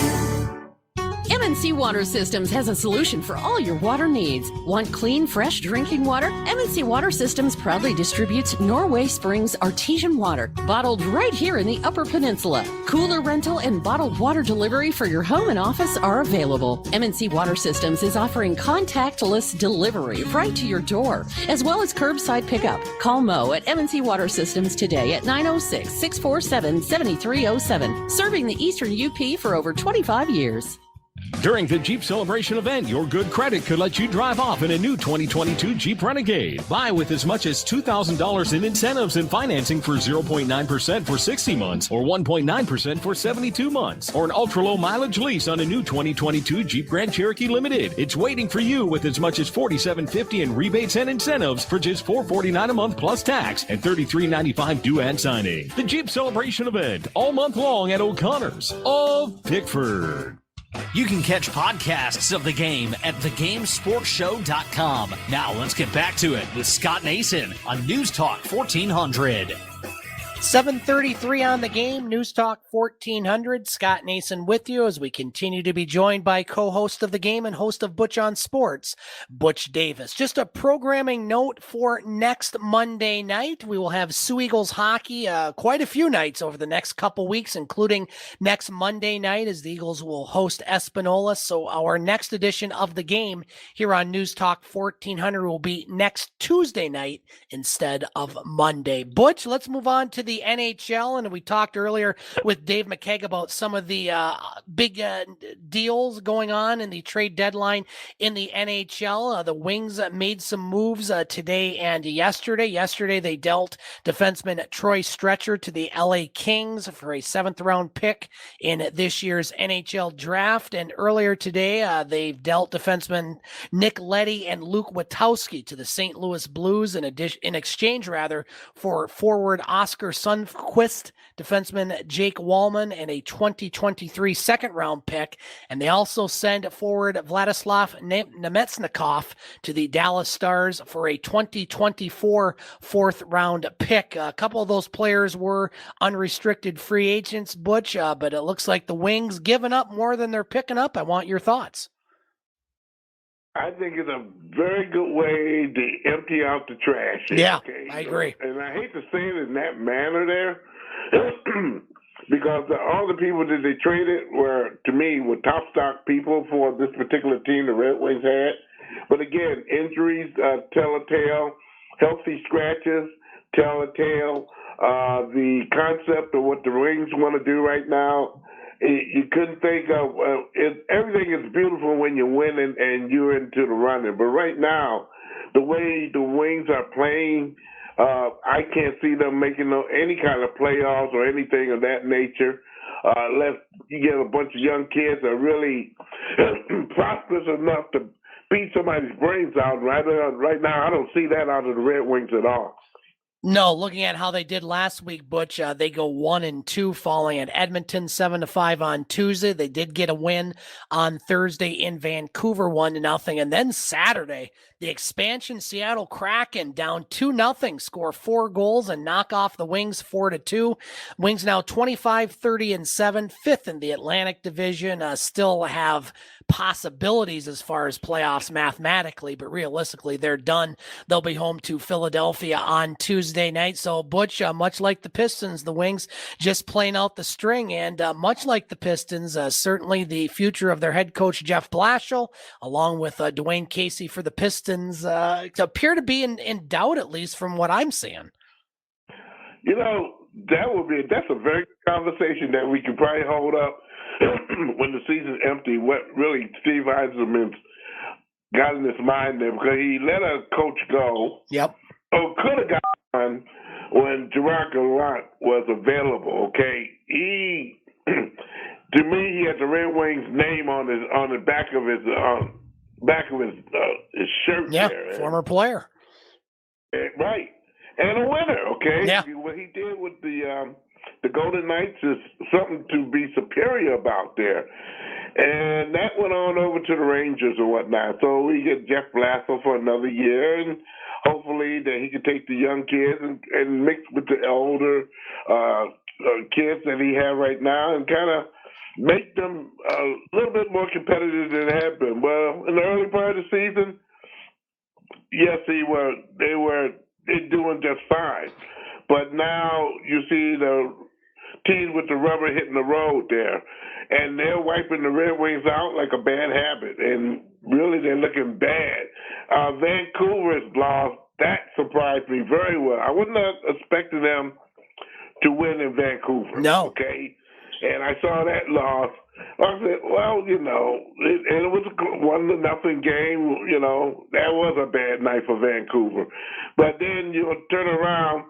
MNC Water Systems has a solution for all your water needs. Want clean, fresh drinking water? MNC Water Systems proudly distributes Norway Springs artesian water, bottled right here in the Upper Peninsula. Cooler rental and bottled water delivery for your home and office are available. MNC Water Systems is offering contactless delivery right to your door, as well as curbside pickup. Call Mo at MNC Water Systems today at 906-647-7307, serving the Eastern UP for over 25 years. During the Jeep Celebration event, your good credit could let you drive off in a new 2022 Jeep Renegade. Buy with as much as $2,000 in incentives and financing for 0.9% for 60 months or 1.9% for 72 months, or an ultra-low mileage lease on a new 2022 Jeep Grand Cherokee Limited. It's waiting for you with as much as $4,750 in rebates and incentives for just $449 a month plus tax and $33.95 due at signing. The Jeep Celebration event all month long at O'Connor's of Pickford. You can catch podcasts of the game at thegamesportshow.com. Now let's get back to it with Scott Nason on News Talk 1400. 7:33 on the game. News Talk 1400. Scott Nason with you as we continue to be joined by co-host of the game and host of Butch on Sports, Butch Davis. Just a programming note for next Monday night. We will have Soo Eagles hockey quite a few nights over the next couple weeks, including next Monday night as the Eagles will host Espanola. So our next edition of the game here on News Talk 1400 will be next Tuesday night instead of Monday. Butch, let's move on to the NHL, and we talked earlier with Dave McCaig about some of the big deals going on in the trade deadline in the NHL. The Wings made some moves today and yesterday. Yesterday, they dealt defenseman Troy Stretcher to the LA Kings for a 7th-round pick in this year's NHL draft, and earlier today, they dealt defenseman Nick Leddy and Luke Witowski to the St. Louis Blues in exchange for forward Oscar Sundqvist, defenseman Jake Wallman, and a 2023 second-round pick. And they also send forward Vladislav Nemetsnikov to the Dallas Stars for a 2024 4th-round pick. A couple of those players were unrestricted free agents, Butch, but it looks like the Wings giving up more than they're picking up. I want your thoughts. I think it's a very good way to empty out the trash. Yeah, okay? I agree. And I hate to say it in that manner there, because all the people that they traded were top stock people for this particular team the Red Wings had. But again, injuries tell a tale, healthy scratches tell a tale. The concept of what the Wings want to do right now, you couldn't think of everything is beautiful when you're winning and you're into the running. But right now, the way the Wings are playing, I can't see them making any kind of playoffs or anything of that nature unless you get a bunch of young kids that are really prosperous enough to beat somebody's brains out. Right now, I don't see that out of the Red Wings at all. No, looking at how they did last week, Butch, they go 1-2, falling at Edmonton 7-5 on Tuesday. They did get a win on Thursday in Vancouver, 1-0, and then Saturday, the expansion Seattle Kraken down 2-0, score 4 goals and knock off the Wings 4-2. Wings now 25-30-7, 5th in the Atlantic Division. Still have possibilities as far as playoffs mathematically, but realistically, they're done. They'll be home to Philadelphia on Tuesday night. So, Butch, much like the Pistons, the Wings just playing out the string, and much like the Pistons, certainly the future of their head coach, Jeff Blashill, along with Dwayne Casey for the Pistons, appear to be in doubt, at least from what I'm seeing. You know, that's a very good conversation that we could probably hold up when the season's empty. What really Steve Eisenman's got in his mind there, because he let a coach go. Yep. Or could have gotten when Gerard Gallant was available. Okay, to me, he had the Red Wings name on the back of his shirt. Yeah, there. former player. Right, and a winner. Okay, yeah. What he did with the Golden Knights is something to be superior about there. And that went on over to the Rangers and whatnot. So we get Jeff Blashill for another year, and hopefully that he can take the young kids and mix with the older kids that he has right now and kind of make them a little bit more competitive than they have been. Well, in the early part of the season, yes, they're doing just fine. But now you see the teams with the rubber hitting the road there, and they're wiping the Red Wings out like a bad habit, and really they're looking bad. Vancouver's loss, that surprised me very well. I wasn't expecting them to win in Vancouver. No. Okay? And I saw that loss I said, well, and it was a 1-0 game. That was a bad night for Vancouver. But then turn around,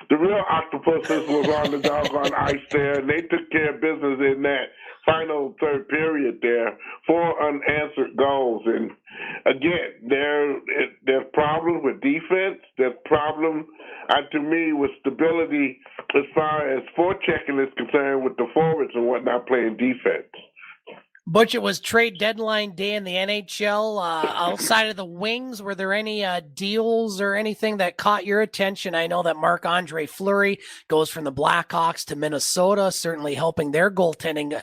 the real octopuses was on the doggone ice there, and they took care of business in that final third period there. 4 unanswered goals, and again, there's problems with defense. There's problem, to me, with stability as far as forechecking is concerned with the forwards and whatnot playing defense. Butch, it was trade deadline day in the NHL. Outside of the Wings, were there any deals or anything that caught your attention? I know that Marc-Andre Fleury goes from the Blackhawks to Minnesota, certainly helping their goaltending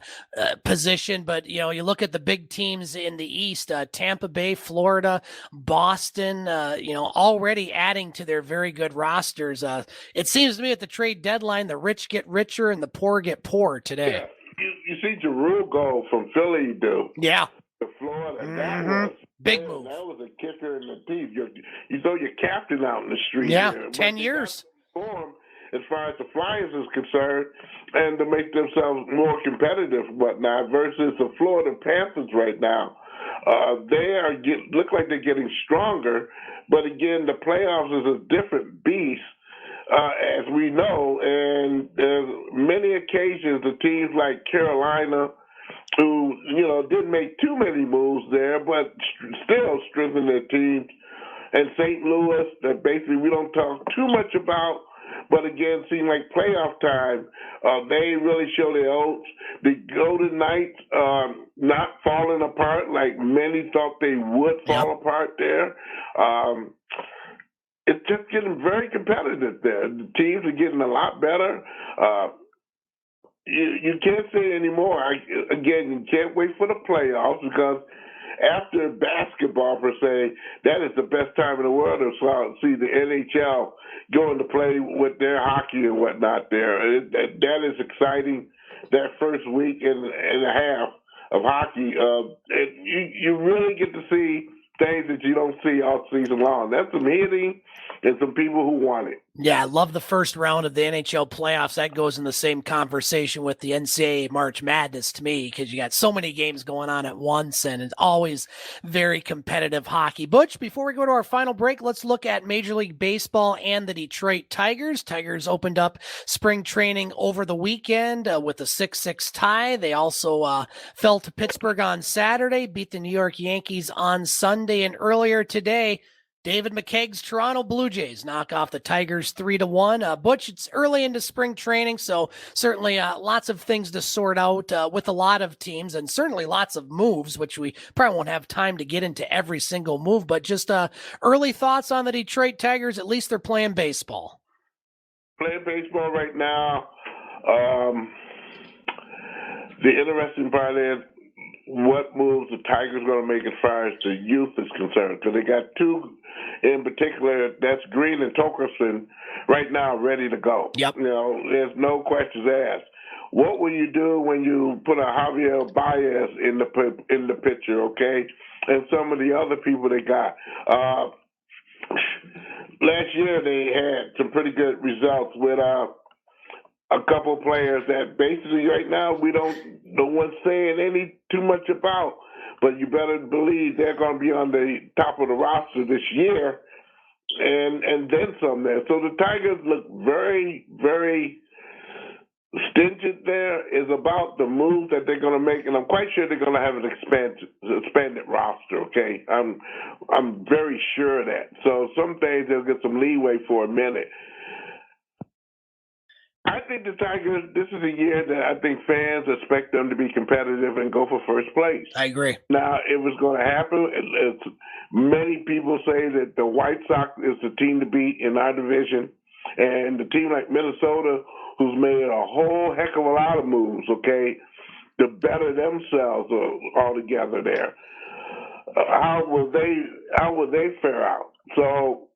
position. But, you look at the big teams in the East, Tampa Bay, Florida, Boston, already adding to their very good rosters. It seems to me at the trade deadline, the rich get richer and the poor get poorer today. Yeah. You see Giroux go from Philly to Florida. That was big move. That was a kicker in the teeth. You throw your captain out in the street. Yeah, there. 10 years. As far as the Flyers is concerned, and to make themselves more competitive and whatnot, versus the Florida Panthers right now. They look like they're getting stronger, but again, the playoffs is a different beast. As we know, and there's many occasions the teams like Carolina, who didn't make too many moves there, but still strengthened their teams, and St. Louis, that basically we don't talk too much about, but again, seem like playoff time, they really show their oats. The Golden Knights not falling apart like many thought they would fall apart there. It's just getting very competitive there. The teams are getting a lot better. You can't say anymore. Again, you can't wait for the playoffs because after basketball, per se, that is the best time in the world to see the NHL going to play with their hockey and whatnot there. That is exciting, that first week and a half of hockey. You really get to see things that you don't see all season long. That's some hitting and some people who want it. Yeah, I love the first round of the NHL playoffs. That goes in the same conversation with the NCAA March Madness to me because you got so many games going on at once and it's always very competitive hockey. Butch, before we go to our final break, let's look at Major League Baseball and the Detroit Tigers. Tigers opened up spring training over the weekend with a 6-6 tie. They also fell to Pittsburgh on Saturday, beat the New York Yankees on Sunday, and earlier today, David McCaig's Toronto Blue Jays knock off the Tigers 3-1. Butch, it's early into spring training, so certainly lots of things to sort out with a lot of teams and certainly lots of moves, which we probably won't have time to get into every single move, but just early thoughts on the Detroit Tigers. At least they're playing baseball. Playing baseball right now. The interesting part is what moves the Tigers going to make as far as the youth is concerned. Because they got two in particular, that's Green and Torkelson, right now ready to go. Yep. There's no questions asked. What will you do when you put a Javier Baez in the picture, okay? And some of the other people they got. Last year they had some pretty good results with a couple of players that basically right now no one's saying any too much about, but you better believe they're going to be on the top of the roster this year and then some there. So the Tigers look very, very stingent there. Is about the move that they're going to make, and I'm quite sure they're going to have an expanded roster, okay? I'm very sure of that. So some things they'll get some leeway for a minute. I think the Tigers, this is a year that I think fans expect them to be competitive and go for first place. I agree. Now, it was going to happen. Many people say that the White Sox is the team to beat in our division, and the team like Minnesota, who's made a whole heck of a lot of moves, okay, to better themselves altogether there. How will they fare out? So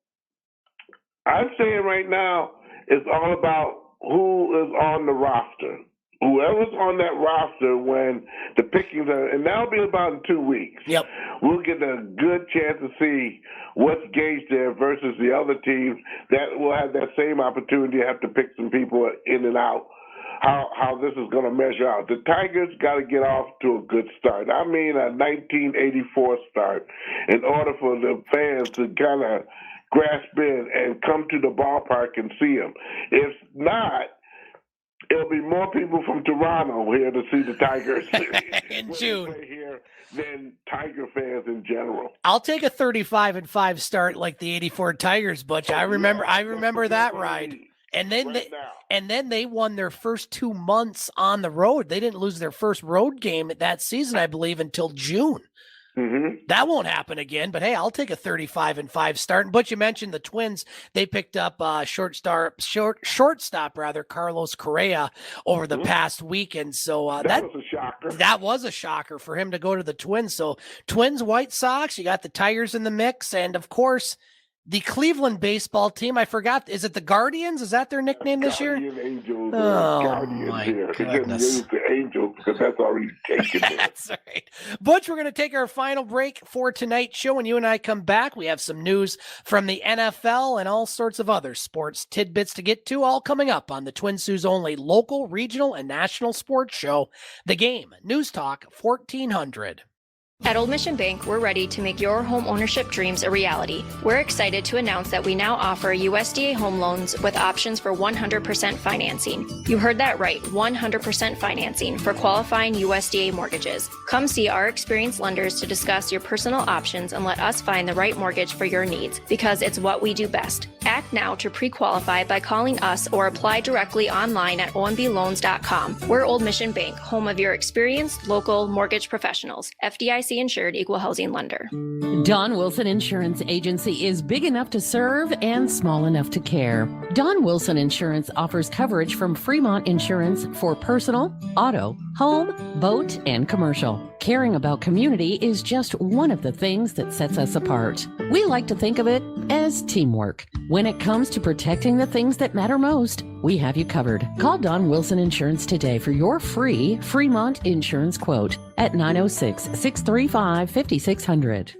I'm saying right now it's all about who is on the roster. Whoever's on that roster when the pickings are, and that'll be about in 2 weeks. Yep. We'll get a good chance to see what's gauged there versus the other teams that will have that same opportunity to have to pick some people in and out. how this is going to measure out. The Tigers got to get off to a good start. I mean, a 1984 start, in order for the fans to kind of grasp in and come to the ballpark and see them. If not, it'll be more people from Toronto here to see the Tigers in June here than Tiger fans in general. I'll take a 35-5 start like the '84 Tigers, Butch. I remember that ride. And then they won their first 2 months on the road. They didn't lose their first road game that season, I believe, until June. Mm-hmm. That won't happen again, but hey, I'll take a 35-5 start. But you mentioned the Twins. They picked up shortstop Carlos Correa over the past weekend. So that was a shocker. That was a shocker for him to go to the Twins. So Twins, White Sox, you got the Tigers in the mix. And of course, the Cleveland baseball team, I forgot, is it the Guardians? Is that their nickname this year? Angels, Guardians my here. Goodness. Use the Angels because that's already taken. That's right. Butch, we're going to take our final break for tonight's show. When you and I come back, we have some news from the NFL and all sorts of other sports tidbits to get to, all coming up on the Twin Sault's only local, regional, and national sports show, The Game, News Talk 1400. At Old Mission Bank, we're ready to make your home ownership dreams a reality. We're excited to announce that we now offer USDA home loans with options for 100% financing. You heard that right, 100% financing for qualifying USDA mortgages. Come see our experienced lenders to discuss your personal options and let us find the right mortgage for your needs, because it's what we do best. Act now to pre-qualify by calling us or apply directly online at ombloans.com. We're Old Mission Bank, home of your experienced local mortgage professionals. FDIC insured, equal housing lender. Don Wilson Insurance Agency is big enough to serve and small enough to care. Don Wilson Insurance offers coverage from Fremont Insurance for personal, auto, home, boat, and commercial. Caring about community is just one of the things that sets us apart. We like to think of it as teamwork. When it comes to protecting the things that matter most, we have you covered. Call Don Wilson Insurance today for your free Fremont insurance quote at 906-635-5600.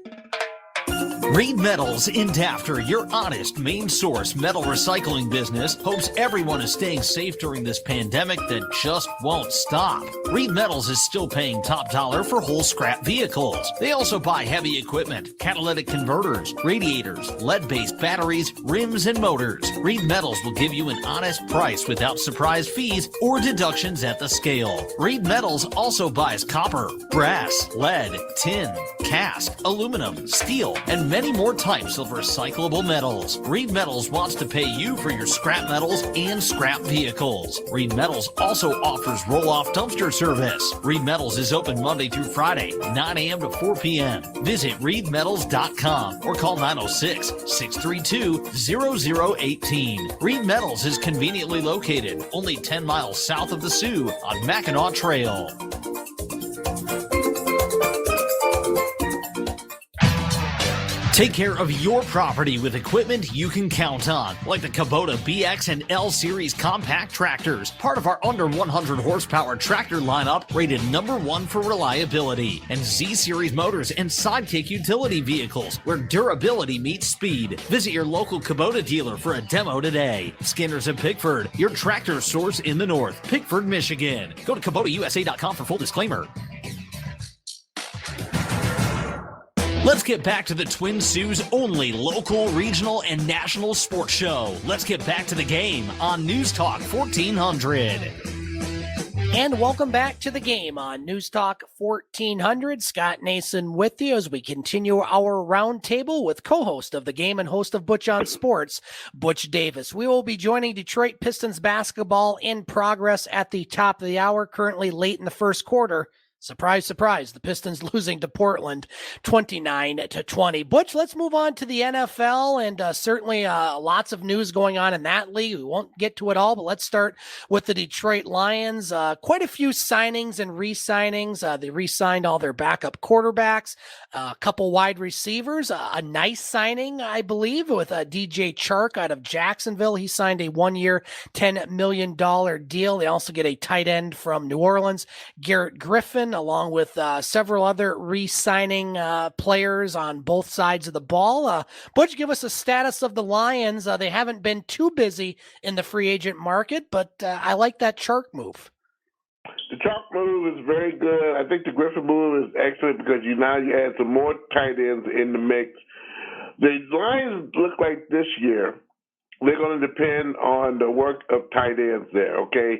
Reed Metals in Dafter, your honest main source metal recycling business, hopes everyone is staying safe during this pandemic that just won't stop. Reed Metals is still paying top dollar for whole scrap vehicles. They also buy heavy equipment, catalytic converters, radiators, lead-based batteries, rims, and motors. Reed Metals will give you an honest price without surprise fees or deductions at the scale. Reed Metals also buys copper, brass, lead, tin, cast, aluminum, steel, and many more types of recyclable metals. Reed Metals wants to pay you for your scrap metals and scrap vehicles. Reed Metals also offers roll-off dumpster service. Reed Metals is open Monday through Friday, 9 a.m. to 4 p.m. Visit reedmetals.com or call 906-632-0018. Reed Metals is conveniently located only 10 miles south of the Soo on Mackinac Trail. Take care of your property with equipment you can count on, like the Kubota BX and L Series compact tractors, part of our under 100 horsepower tractor lineup, rated #1 for reliability, and Z Series motors and Sidekick utility vehicles, where durability meets speed. Visit your local Kubota dealer for a demo today. Skinner's of Pickford, your tractor source in the north, Pickford, Michigan. Go to KubotaUSA.com for full disclaimer. Let's get back to the Twin Sault's only local, regional, and national sports show. Let's get back to the game on News Talk 1400. And welcome back to the game on News Talk 1400. Scott Nason with you as we continue our roundtable with co-host of the game and host of Butch on Sports, Butch Davis. We will be joining Detroit Pistons basketball in progress at the top of the hour, currently late in the first quarter. Surprise, surprise, the Pistons losing to Portland 29-20. Butch, let's move on to the NFL, and certainly lots of news going on in that league. We won't get to it all, but let's start with the Detroit Lions. Quite a few signings and re-signings. They re-signed all their backup quarterbacks, a couple wide receivers, a nice signing, I believe, with DJ Chark out of Jacksonville. He signed a one-year, $10 million deal. They also get a tight end from New Orleans, Garrett Griffin. Watson, along with several other re-signing players on both sides of the ball. Butch, give us a status of the Lions. They haven't been too busy in the free agent market, but I like that Chark move. The Chalk move is very good. I think the Griffin move is excellent because you add some more tight ends in the mix. The Lions look like this year they're going to depend on the work of tight ends there, okay?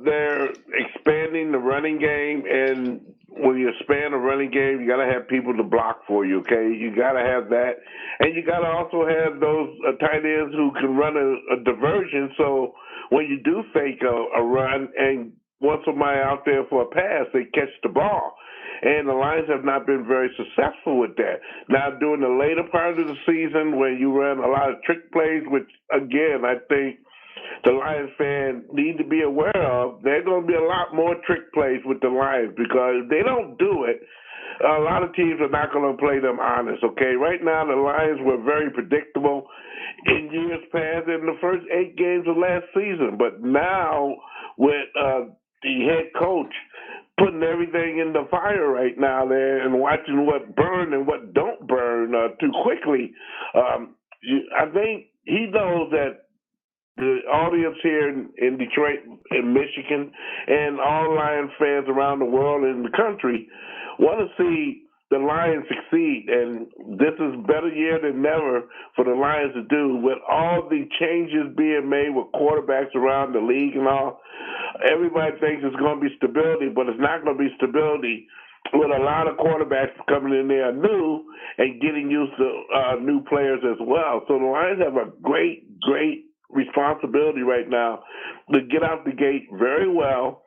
They're expanding the running game, and when you expand the running game, you got to have people to block for you, okay? You got to have that. And you got to also have those tight ends who can run a diversion, so when you do fake a run and want somebody out there for a pass, they catch the ball. And the Lions have not been very successful with that. Now, during the later part of the season, when you run a lot of trick plays, which, again, I think the Lions fans need to be aware of, there are going to be a lot more trick plays with the Lions because if they don't do it, a lot of teams are not going to play them honest, okay? Right now, the Lions were very predictable in years past in the first 8 games of last season. But now, with the head coach putting everything in the fire right now there and watching what burn and what don't burn too quickly, I think he knows that the audience here in Detroit, in Michigan, and all Lions fans around the world and the country want to see the Lions succeed. And this is a better year than ever for the Lions to do with all the changes being made with quarterbacks around the league and all. Everybody thinks it's going to be stability, but it's not going to be stability with a lot of quarterbacks coming in there new and getting used to new players as well. So the Lions have a great responsibility right now to get out the gate very well,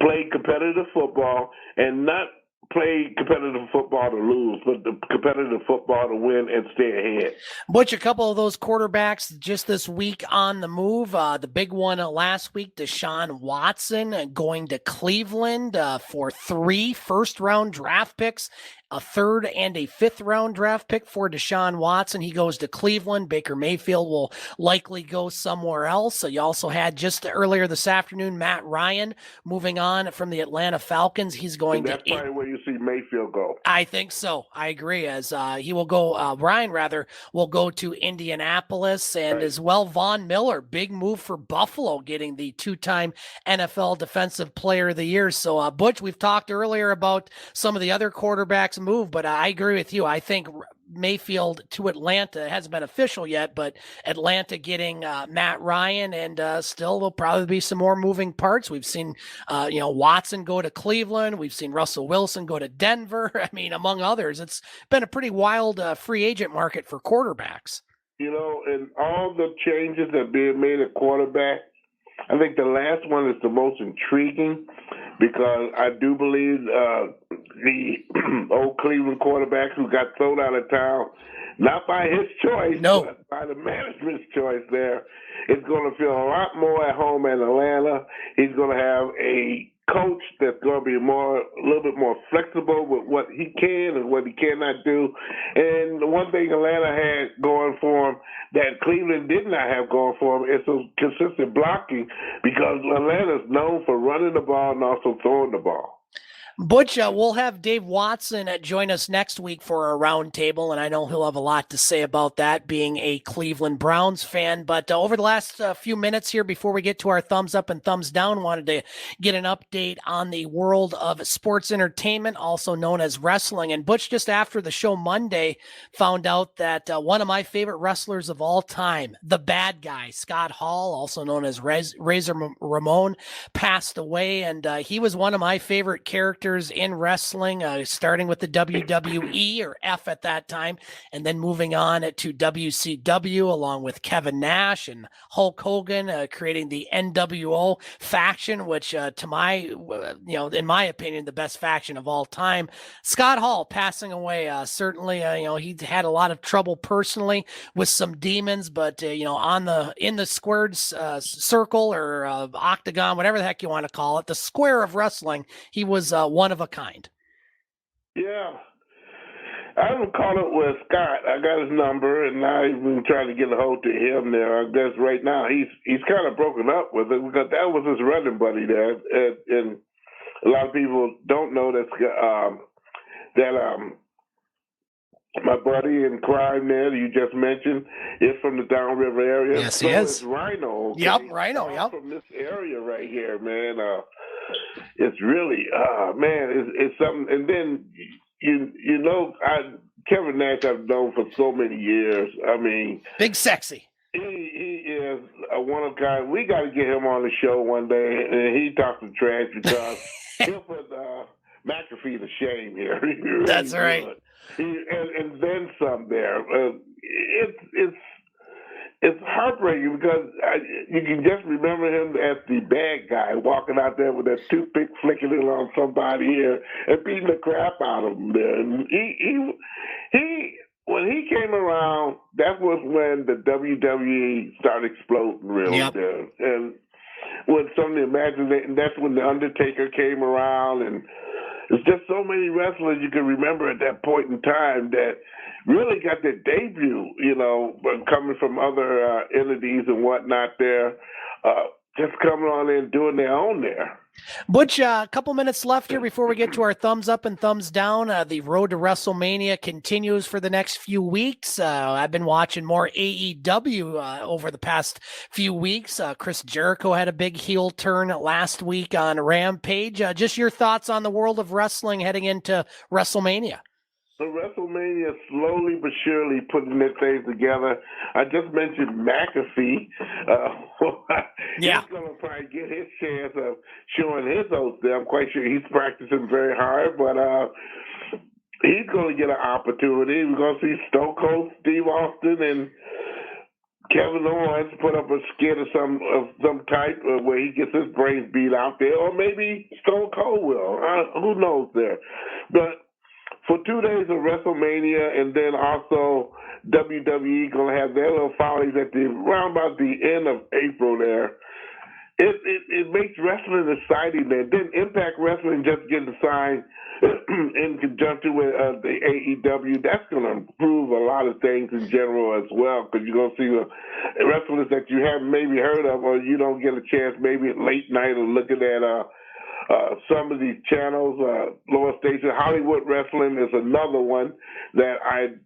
play competitive football, and not play competitive football to lose, but the competitive football to win and stay ahead. Butch, a couple of those quarterbacks just this week on the move. The big one last week, Deshaun Watson going to Cleveland for 3 first-round draft picks, a 3rd and a 5th round draft pick for Deshaun Watson. He goes to Cleveland. Baker Mayfield will likely go somewhere else. So you also had just earlier this afternoon, Matt Ryan moving on from the Atlanta Falcons. He's going and that's to probably where you see Mayfield go. I think so. I agree. As he will go, Ryan rather will go to Indianapolis, and as well, Von Miller, big move for Buffalo, getting the 2-time NFL Defensive Player of the Year. So, Butch, we've talked earlier about some of the other quarterbacks move, but I agree with you. I think Mayfield to Atlanta hasn't been official yet, but Atlanta getting Matt Ryan, and still there'll probably be some more moving parts. We've seen, Watson go to Cleveland. We've seen Russell Wilson go to Denver. I mean, among others, it's been a pretty wild free agent market for quarterbacks. And all the changes that are being made at quarterback, I think the last one is the most intriguing because I do believe the old Cleveland quarterback who got thrown out of town, not by his choice, but by the management's choice there, is going to feel a lot more at home in Atlanta. He's going to have a coach that's going to be a little bit more flexible with what he can and what he cannot do. And the one thing Atlanta had going for him that Cleveland did not have going for him is some consistent blocking because Atlanta's known for running the ball and also throwing the ball. Butch, we'll have Dave Watson join us next week for a roundtable, and I know he'll have a lot to say about that, being a Cleveland Browns fan. But over the last few minutes here, before we get to our thumbs up and thumbs down, wanted to get an update on the world of sports entertainment, also known as wrestling. And Butch, just after the show Monday, found out that one of my favorite wrestlers of all time, the bad guy, Scott Hall, also known as Razor Ramon, passed away. And he was one of my favorite characters in wrestling, starting with the WWE, or F at that time, and then moving on to WCW along with Kevin Nash and Hulk Hogan, creating the NWO faction, which in my opinion, the best faction of all time. Scott Hall passing away. Certainly, he had a lot of trouble personally with some demons, but in the squared circle or octagon, whatever the heck you want to call it, the square of wrestling, he was one of a kind. Yeah. I haven't caught up with Scott. I got his number, and now I've been trying to get a hold to him there. I guess right now he's kind of broken up with it because that was his running buddy there. And a lot of people don't know that my buddy in crime there that you just mentioned is from the Downriver area. Yes, so he is. Is Rhino. Okay? Yep, Rhino. Yep. From this area right here, man. It's really, man, it's something. And then you know, Kevin Nash I've known for so many years. I mean, Big Sexy. He is one of a kind. We got to get him on the show one day, and he talks some trash because he'll put McAfee to shame here. Really That's right. And then some there. It's heartbreaking because you can just remember him as the bad guy walking out there with that toothpick flicking it on somebody here and beating the crap out of him there. And he when he came around, that was when the WWE started exploding really there. And when somebody imagined it, and that's when the Undertaker came around, and there's just so many wrestlers you can remember at that point in time that really got their debut, you know, coming from other entities and whatnot there, just coming on in doing their own there. Butch, a couple minutes left here before we get to our thumbs up and thumbs down. The road to WrestleMania continues for the next few weeks. I've been watching more AEW over the past few weeks. Chris Jericho had a big heel turn last week on Rampage. Just your thoughts on the world of wrestling heading into WrestleMania. So WrestleMania slowly but surely putting their things together. I just mentioned McAfee. Yeah. He's going to probably get his chance of showing his oath there. I'm quite sure he's practicing very hard, but he's going to get an opportunity. We're going to see Stone Cold Steve Austin and Kevin Owens put up a skit of some type where he gets his brains beat out there, or maybe Stone Cold will. Who knows there? But for 2 days of WrestleMania, and then also WWE going to have their little follies at around about the end of April there. It makes wrestling exciting there. Then Impact Wrestling just getting signed in conjunction with the AEW. That's going to improve a lot of things in general as well, because you're going to see the wrestlers that you haven't maybe heard of, or you don't get a chance maybe at late night or looking at some of these channels, lower station. Hollywood Wrestling is another one that I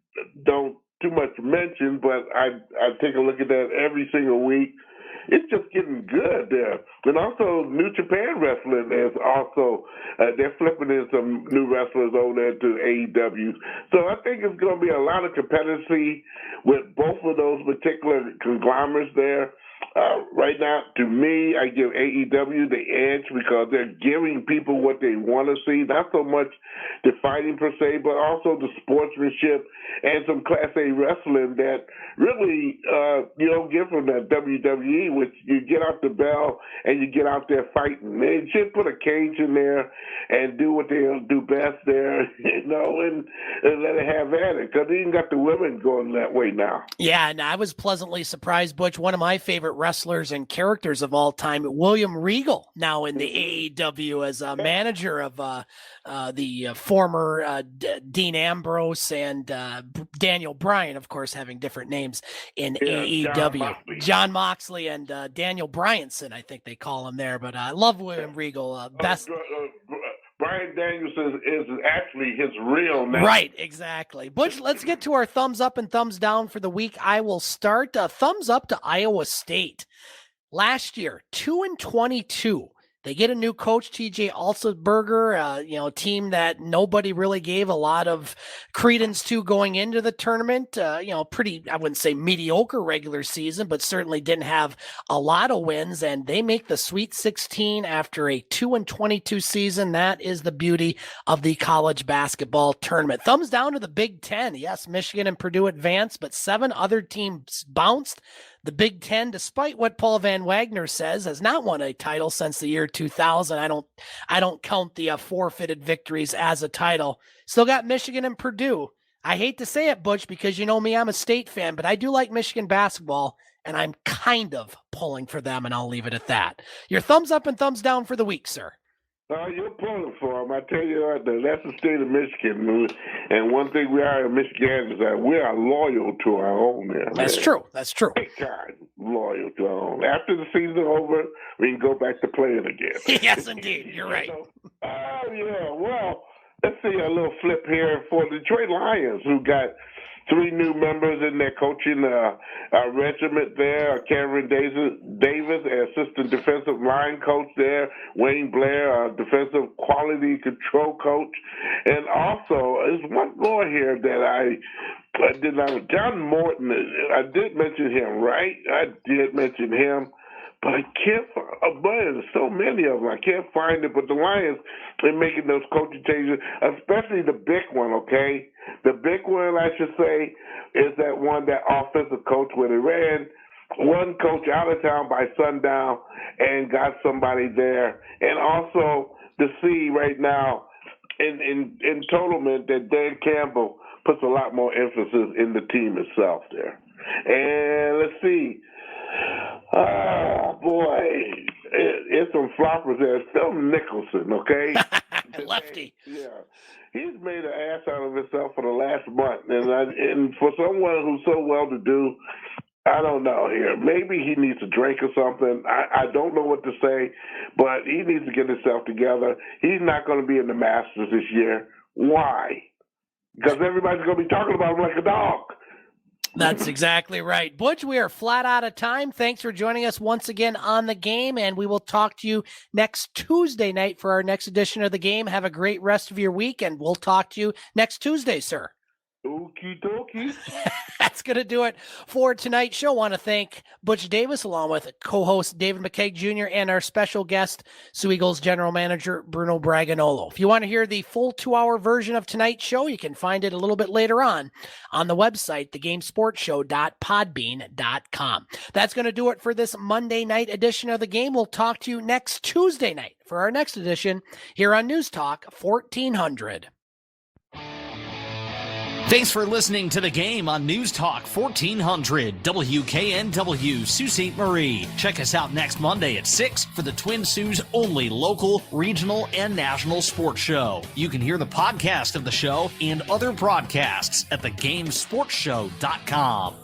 don't too much mention, but I take a look at that every single week. It's just getting good there. And also New Japan Wrestling is also, they're flipping in some new wrestlers over there to AEW. So I think it's going to be a lot of competition with both of those particular conglomerates there. Right now, to me, I give AEW the edge because they're giving people what they want to see, not so much the fighting per se, but also the sportsmanship and some Class A wrestling that really you don't get from that WWE, which you get out the bell and you get out there fighting. They should put a cage in there and do what they'll do best there, you know, and let it have at it, because they even got the women going that way now. Yeah, and I was pleasantly surprised, Butch. One of my favorite wrestlers and characters of all time, William Regal, now in the AEW as a manager of the former Dean Ambrose and Daniel Bryan, of course, having different names in AEW. John Moxley and Daniel Bryanson, I think they call him there. But I love William Regal. Best. Brian Danielson is actually his real name. Right, exactly. Butch, let's get to our thumbs up and thumbs down for the week. I will start. Thumbs up to Iowa State. Last year, 2-22. They get a new coach, TJ Alsberger, a team that nobody really gave a lot of credence to going into the tournament. Pretty, I wouldn't say mediocre regular season, but certainly didn't have a lot of wins. And they make the Sweet 16 after a 2-22 season. That is the beauty of the college basketball tournament. Thumbs down to the Big Ten. Yes, Michigan and Purdue advanced, but 7 other teams bounced. The Big Ten, despite what Paul Van Wagner says, has not won a title since the year 2000. I don't count the forfeited victories as a title. Still got Michigan and Purdue. I hate to say it, Butch, because you know me, I'm a State fan, but I do like Michigan basketball, and I'm kind of pulling for them, and I'll leave it at that. Your thumbs up and thumbs down for the week, sir. You're pulling for them. I tell you what, that's the state of Michigan. And one thing we are in Michigan is that we are loyal to our own. That's true. That's true. Big time loyal to our own. After the season's over, we can go back to playing again. Yes, indeed. You're right. Oh, yeah. Well, let's see a little flip here for the Detroit Lions, who got 3 new members in their coaching regiment there. Cameron Davis, assistant defensive line coach there. Wayne Blair, defensive quality control coach. And also, there's one more here that I did not. John Morton, I did mention him, right? I did mention him. But I can't find, there's so many of them. I can't find it. But the Lions are making those coaching changes, especially the big one, okay? The big one, I should say, is that offensive coach where they ran one coach out of town by sundown and got somebody there. And also to see right now in Totalment that Dan Campbell puts a lot more emphasis in the team itself there. And let's see. Oh, boy. It's some floppers there. Phil Nicholson, okay? Lefty. Yeah. He's made an ass out of himself for the last month. And for someone who's so well-to-do, I don't know here. Maybe he needs a drink or something. I don't know what to say, but he needs to get himself together. He's not going to be in the Masters this year. Why? Because everybody's going to be talking about him like a dog. That's exactly right. Butch, we are flat out of time. Thanks for joining us once again on The Game, and we will talk to you next Tuesday night for our next edition of The Game. Have a great rest of your week, and we'll talk to you next Tuesday, sir. Okie dokie. That's going to do it for tonight's show. I want to thank Butch Davis along with co-host David McCaig Jr. and our special guest, Soo Eagles General Manager Bruno Bragagnolo. If you want to hear the full 2-hour version of tonight's show, you can find it a little bit later on the website, thegamesportshow.podbean.com. That's going to do it for this Monday night edition of The Game. We'll talk to you next Tuesday night for our next edition here on News Talk 1400. Thanks for listening to The Game on News Talk 1400 WKNW Sault Ste. Marie. Check us out next Monday at 6 for the Twin Sault's only local, regional, and national sports show. You can hear the podcast of the show and other broadcasts at thegamesportshow.com.